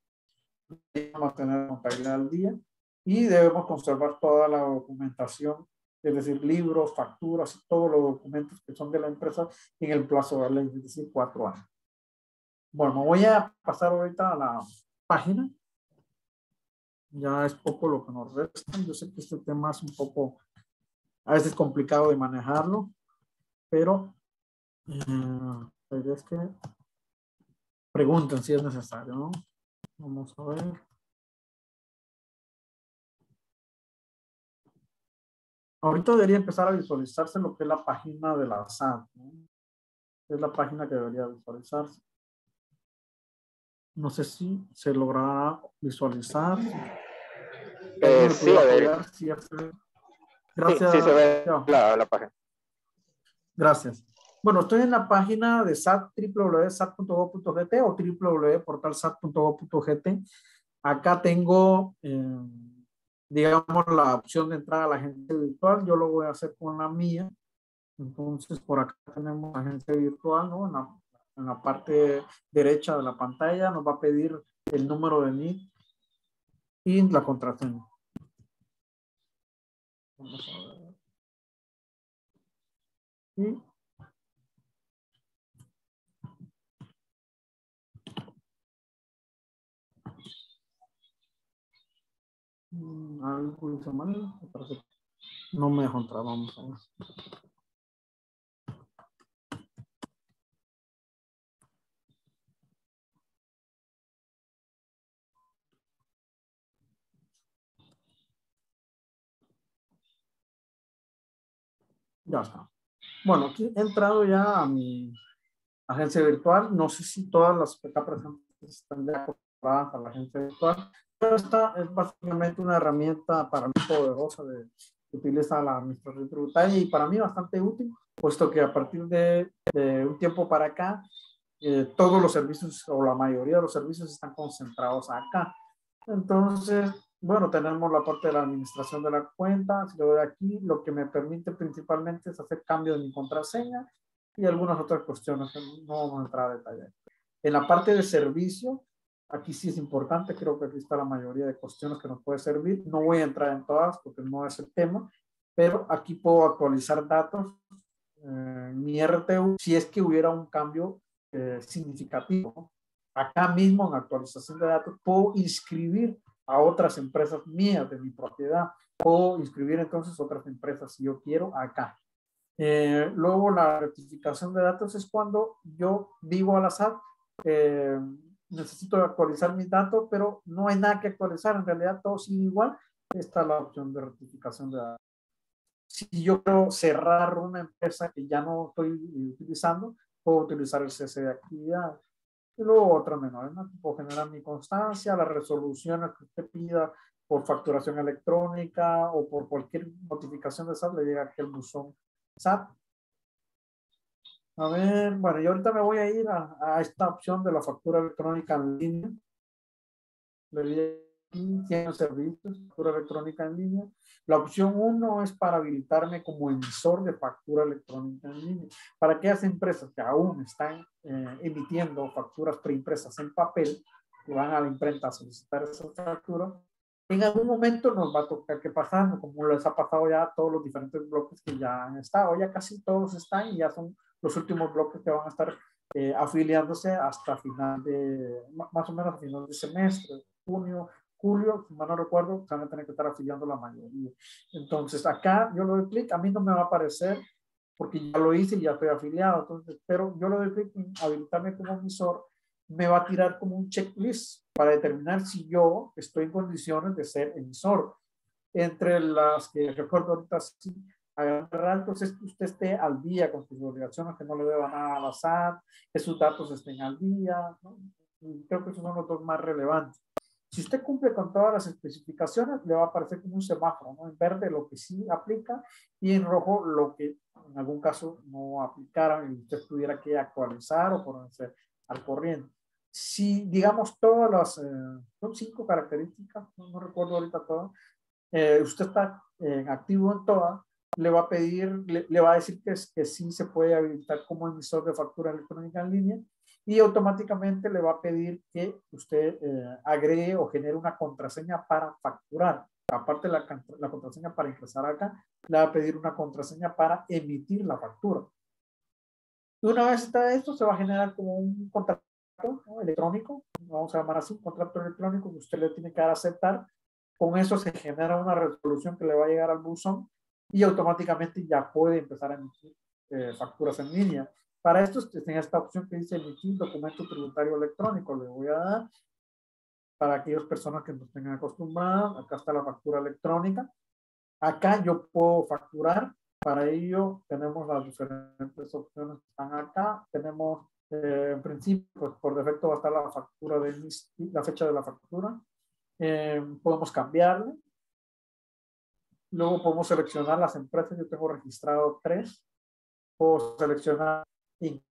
debemos mantener la contabilidad al día y debemos conservar toda la documentación, es decir, libros, facturas y todos los documentos que son de la empresa en el plazo de ley, es decir, 4 años. Bueno, me voy a pasar ahorita a la página. Ya es poco lo que nos resta. Yo sé que este tema es un poco a veces complicado de manejarlo, pero la idea es que pregunten si es necesario, ¿no? Vamos a ver. Ahorita debería empezar a visualizarse lo que es la página de la SAT, ¿no? Es la página que debería visualizarse. No sé si se logrará visualizar. Sí, a ver. Gracias. Sí se ve la página. Gracias. Bueno, estoy en la página de SAT, www.sat.gov.gt o www.portalsat.gov.gt. Acá tengo, digamos, la opción de entrar a la agencia virtual. Yo lo voy a hacer con la mía. Entonces, por acá tenemos la agencia virtual, ¿no? En la parte derecha de la pantalla nos va a pedir el número de NIC y la contraseña. Vamos a ver. Y algo hizo mal, no me dejó entrar, vamos a ver. Ya está. Bueno, aquí he entrado ya a mi agencia virtual. No sé si todas las que acá presentes están ya incorporadas a la agencia virtual, pero esta es básicamente una herramienta para mí poderosa que utiliza la administración tributaria y para mí bastante útil, puesto que a partir de un tiempo para acá, todos los servicios o la mayoría de los servicios están concentrados acá. Entonces, bueno, tenemos la parte de la administración de la cuenta. Si lo doy aquí, lo que me permite principalmente es hacer cambio de mi contraseña y algunas otras cuestiones que no vamos a entrar a detalle. En la parte de servicio, Aquí sí es importante, creo que aquí está la mayoría de cuestiones que nos puede servir. No voy a entrar en todas porque no es el tema, pero aquí puedo actualizar datos en mi RTU si es que hubiera un cambio significativo. Acá mismo en actualización de datos puedo inscribir a otras empresas mías de mi propiedad. Puedo inscribir entonces otras empresas si yo quiero acá. Luego la rectificación de datos es cuando yo digo a la SAT, necesito actualizar mis datos, pero no hay nada que actualizar, en realidad todo sigue igual. Esta es la opción de rectificación de datos. Si yo quiero cerrar una empresa que ya no estoy utilizando, puedo utilizar el cese de actividad. Y luego otra menor, ¿no? Puedo generar mi constancia, las resoluciones que usted pida por facturación electrónica o por cualquier notificación de SAT, le llega aquí el buzón SAT. A ver, bueno, yo ahorita me voy a ir a esta opción de la factura electrónica en línea. Le di aquí, tiene servicios, factura electrónica en línea. La opción 1 es para habilitarme como emisor de factura electrónica en línea. Para aquellas empresas que aún están emitiendo facturas preimpresas en papel, que van a la imprenta a solicitar esa factura, en algún momento nos va a tocar que pasar, como les ha pasado ya a todos los diferentes bloques que ya han estado. Ya casi todos están y ya son los últimos bloques que van a estar afiliándose hasta final de, más o menos a final de semestre, junio, julio, si mal no recuerdo, van a tener que estar afiliando la mayoría. Entonces acá yo lo doy clic, a mí no me va a aparecer porque ya lo hice y ya estoy afiliado, entonces, pero yo lo doy clic en habilitarme como emisor, me va a tirar como un checklist para determinar si yo estoy en condiciones de ser emisor. Entre las que recuerdo ahorita sí, entonces que usted esté al día con sus obligaciones, que no le deba nada a la SAT, que sus datos estén al día, ¿no? Y creo que esos son los dos más relevantes. Si usted cumple con todas las especificaciones, le va a aparecer como un semáforo, ¿no? En verde lo que sí aplica y en rojo lo que en algún caso no aplicara y usted tuviera que actualizar o ponerse al corriente. Si, digamos, todas las, son 5 características, no recuerdo ahorita todas, usted está activo en todas, le va a pedir, le va a decir que sí se puede habilitar como emisor de factura electrónica en línea y automáticamente le va a pedir que usted agregue o genere una contraseña para facturar. Aparte de la contraseña para ingresar acá, le va a pedir una contraseña para emitir la factura. Y una vez está esto, se va a generar como un contrato, ¿no? Electrónico, vamos a llamar así, un contrato electrónico que usted le tiene que dar a aceptar. Con eso se genera una resolución que le va a llegar al buzón y automáticamente ya puede empezar a emitir facturas en línea. Para esto tiene esta opción que dice emitir documento tributario electrónico. Le voy a dar para aquellas personas que no estén acostumbradas. Acá está la factura electrónica. Acá yo puedo facturar. Para ello tenemos las diferentes opciones que están acá. Tenemos en principio, pues, por defecto va a estar la factura de la fecha de la factura. Podemos cambiarle. Luego podemos seleccionar las empresas. Yo tengo registrado 3. Puedo seleccionar en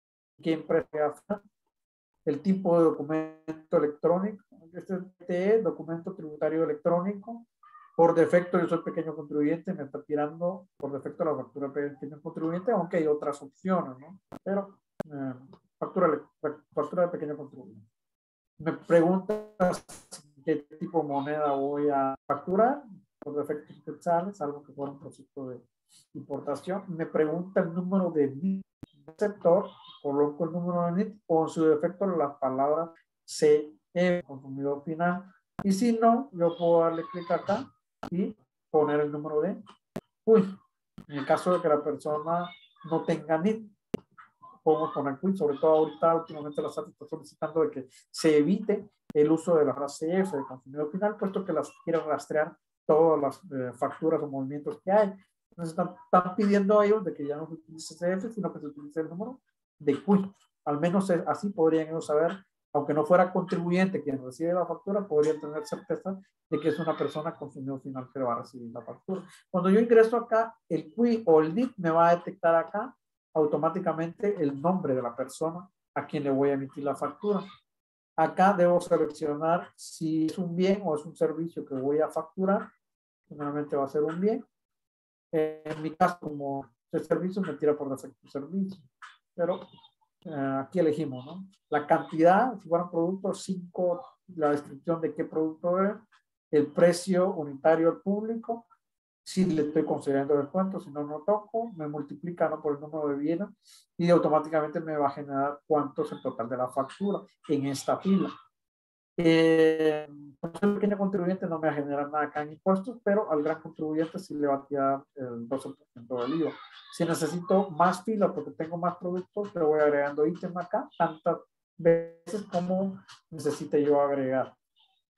qué empresa, el tipo de documento electrónico. Este es documento tributario electrónico. Por defecto yo soy pequeño contribuyente, me está tirando por defecto la factura de pequeño contribuyente, aunque hay otras opciones, ¿no? Pero factura de pequeño contribuyente. Me preguntas qué tipo de moneda voy a facturar. Por defecto quetzales, algo que fuera un proceso de importación. Me pregunta el número de NIT del sector, coloco el número de NIT o en su defecto las palabras CE, consumidor final. Y si no, yo puedo darle clic acá y poner el número de CUI. En el caso de que la persona no tenga NIT, podemos poner CUI. Sobre todo ahorita, últimamente la SAT está solicitando de que se evite el uso de la frase CF de consumidor final, puesto que las quiere rastrear todas las facturas o movimientos que hay. Entonces están pidiendo a ellos de que ya no se utilice CF, sino que se utilice el número de CUI. Al menos así podrían ellos saber, aunque no fuera contribuyente quien recibe la factura, podrían tener certeza de que es una persona consumidor final que va a recibir la factura. Cuando yo ingreso acá, el CUI o el NIT me va a detectar acá automáticamente el nombre de la persona a quien le voy a emitir la factura. Acá debo seleccionar si es un bien o es un servicio que voy a facturar. Generalmente va a ser un bien. En mi caso, como el servicio me tira por defecto servicio. Pero aquí elegimos, ¿no? La cantidad, si fueran productos, 5 la descripción de qué producto es, el precio unitario al público, si le estoy considerando descuento, si no, no toco, me multiplica, ¿no?, por el número de bienes y automáticamente me va a generar cuánto es el total de la factura en esta fila. Pues el pequeño contribuyente no me va a generar nada acá en impuestos, pero al gran contribuyente sí le va a tirar el 12% del IVA. Si necesito más fila porque tengo más productos, le voy agregando ítem acá tantas veces como necesite yo agregar.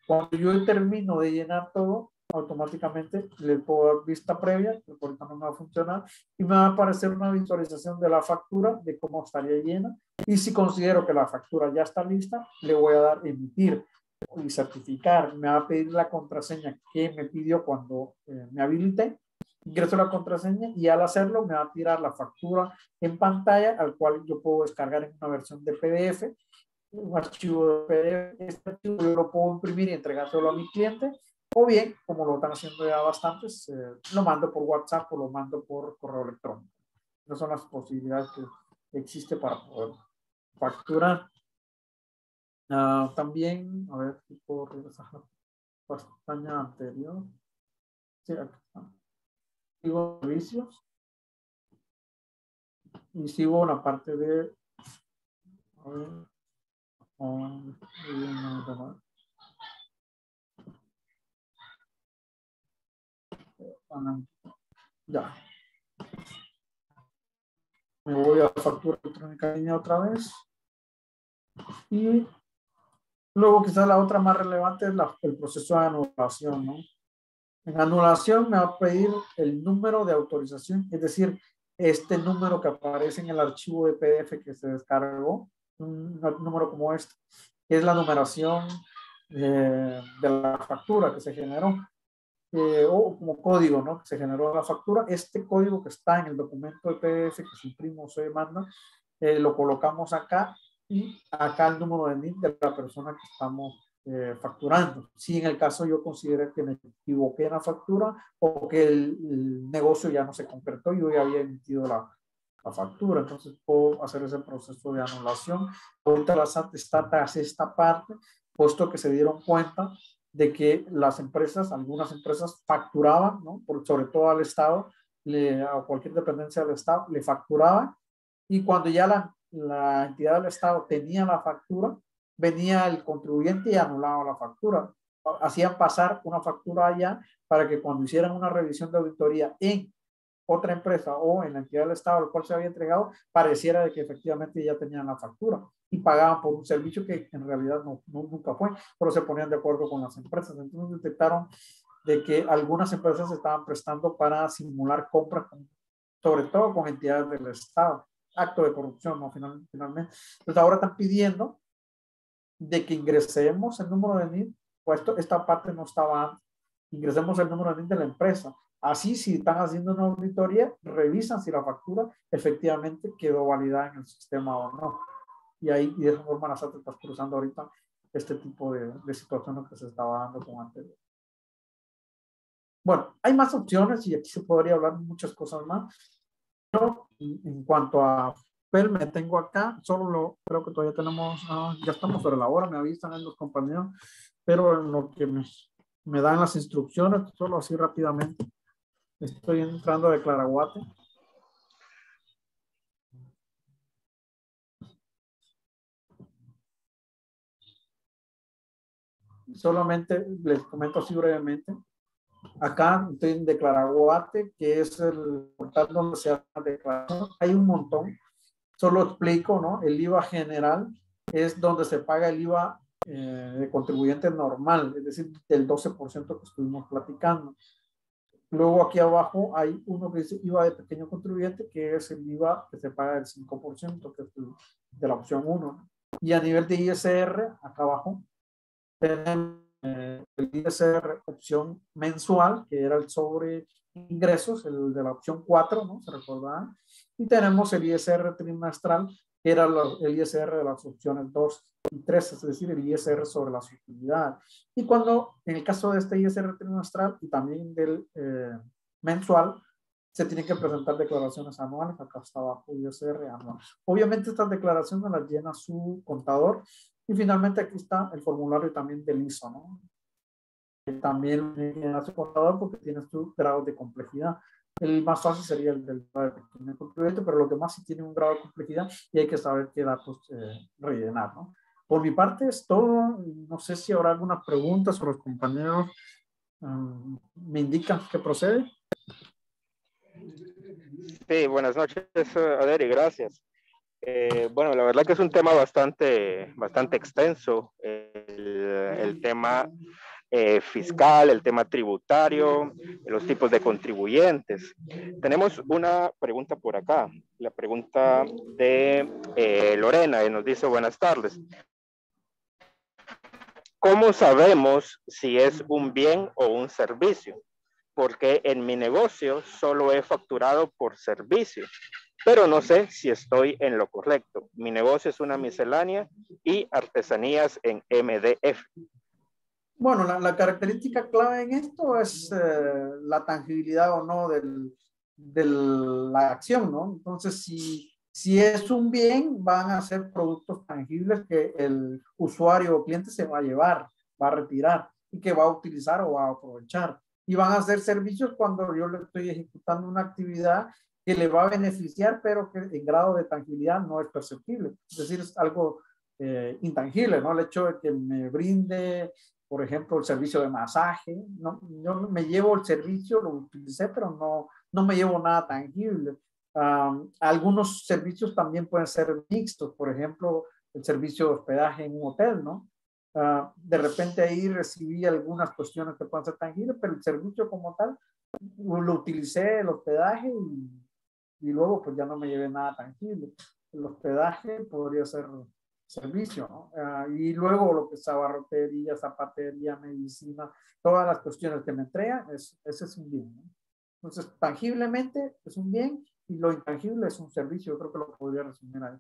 Cuando yo termino de llenar todo, automáticamente le puedo dar vista previa, que ahorita no me va a funcionar, y me va a aparecer una visualización de la factura, de cómo estaría llena, y si considero que la factura ya está lista, le voy a dar emitir y certificar. Me va a pedir la contraseña que me pidió cuando me habilité, ingreso la contraseña y al hacerlo me va a tirar la factura en pantalla, al cual yo puedo descargar en una versión de PDF, un archivo de PDF. Este archivo yo lo puedo imprimir y entregárselo a mi cliente, o bien, como lo están haciendo ya bastantes, lo mando por WhatsApp o lo mando por correo electrónico. Esas son las posibilidades que existe para poder facturar. También, a ver si puedo regresar a la pestaña anterior. Sí, aquí está. Sigo servicios y sigo una parte de, a ver, ya. Me voy a factura electrónica línea otra vez. Y luego quizás la otra más relevante es el proceso de anulación, ¿no? En anulación me va a pedir el número de autorización, es decir, este número que aparece en el archivo de PDF que se descargó, un número como este, que es la numeración de la factura que se generó, o como código, ¿no?, que se generó la factura. Este código que está en el documento de PDF que se imprime o se manda, lo colocamos acá, y acá el número de NIF de la persona que estamos facturando. Si en el caso yo considero que me equivoqué en la factura o que el negocio ya no se concretó, yo ya había emitido la factura, entonces puedo hacer ese proceso de anulación. Ahorita la SAT hace esta parte, puesto que se dieron cuenta de que las empresas, algunas empresas facturaban, ¿no?, sobre todo al Estado, a cualquier dependencia del Estado, le facturaban, y cuando ya la entidad del Estado tenía la factura, venía el contribuyente y anulaba la factura. Hacían pasar una factura allá para que cuando hicieran una revisión de auditoría en otra empresa o en la entidad del Estado al cual se había entregado, pareciera de que efectivamente ya tenían la factura y pagaban por un servicio que en realidad nunca fue, pero se ponían de acuerdo con las empresas. Entonces detectaron de que algunas empresas se estaban prestando para simular compras, sobre todo con entidades del Estado. Acto de corrupción, ¿no? Finalmente. Entonces ahora están pidiendo de que ingresemos el número de NIF, pues esta parte no estaba antes. Ingresemos el número de NIF de la empresa. Así, si están haciendo una auditoría, revisan si la factura efectivamente quedó validada en el sistema o no. Y ahí, y de esa forma, la SAT está cruzando ahorita este tipo de situaciones que se estaba dando con anterior. Bueno, hay más opciones y aquí se podría hablar de muchas cosas más. Pero en cuanto a PEL, me tengo acá, creo que todavía tenemos, ya estamos sobre la hora, me avisan en los compañeros, pero en lo que me dan las instrucciones, solo así rápidamente, estoy entrando a Declaraguate. Solamente les comento así brevemente. Acá estoy en Declaraguate, que es el portal donde se hace la declaración. Hay un montón. Solo explico, ¿no? El IVA general es donde se paga el IVA de contribuyente normal, es decir, del 12% que estuvimos platicando. Luego aquí abajo hay uno que dice IVA de pequeño contribuyente, que es el IVA que se paga del 5%, que es de la opción 1. Y a nivel de ISR, acá abajo, tenemos el ISR opción mensual, que era el sobre ingresos, el de la opción 4, ¿no? Se recordarán. Y tenemos el ISR trimestral, que era el ISR de las opciones 2 y 3, es decir, el ISR sobre las utilidades. Y cuando, en el caso de este ISR trimestral y también del mensual, se tienen que presentar declaraciones anuales. Acá está abajo ISR anual. Obviamente estas declaraciones las llena su contador Y finalmente aquí está el formulario también del ISO, ¿no? Que también hace contador porque tienes tu grado de complejidad. El más fácil sería el del pequeño contribuyente, pero los demás sí tienen un grado de complejidad y hay que saber qué datos rellenar, ¿no? Por mi parte es todo. No sé si habrá alguna pregunta sobre los compañeros. ¿Me indican que procede? Sí, buenas noches, Aderi, gracias. Bueno, la verdad que es un tema bastante extenso, el tema fiscal, el tema tributario, los tipos de contribuyentes. Tenemos una pregunta por acá, la pregunta de Lorena, que nos dice buenas tardes. ¿Cómo sabemos si es un bien o un servicio? Porque en mi negocio solo he facturado por servicio, pero no sé si estoy en lo correcto. Mi negocio es una miscelánea y artesanías en MDF. Bueno, la característica clave en esto es la tangibilidad o no de la acción, ¿no? Entonces, si es un bien, van a ser productos tangibles que el usuario o cliente se va a llevar, va a retirar y que va a utilizar o va a aprovechar. Y van a ser servicios cuando yo le estoy ejecutando una actividad que le va a beneficiar, pero que en grado de tangibilidad no es perceptible. Es decir, es algo intangible, ¿no? El hecho de que me brinde, por ejemplo, el servicio de masaje, no, yo me llevo el servicio, lo utilicé, pero no me llevo nada tangible. Algunos servicios también pueden ser mixtos, por ejemplo, el servicio de hospedaje en un hotel, ¿no? De repente ahí recibí algunas cuestiones que pueden ser tangibles, pero el servicio como tal, lo utilicé, el hospedaje, y luego pues ya no me llevé nada tangible. El hospedaje podría ser servicio, ¿no? Y luego lo que es abarrotería, zapatería, medicina, todas las cuestiones que me entregan, ese es un bien, ¿no? Entonces, tangiblemente es un bien y lo intangible es un servicio. Yo creo que lo podría resumir ahí.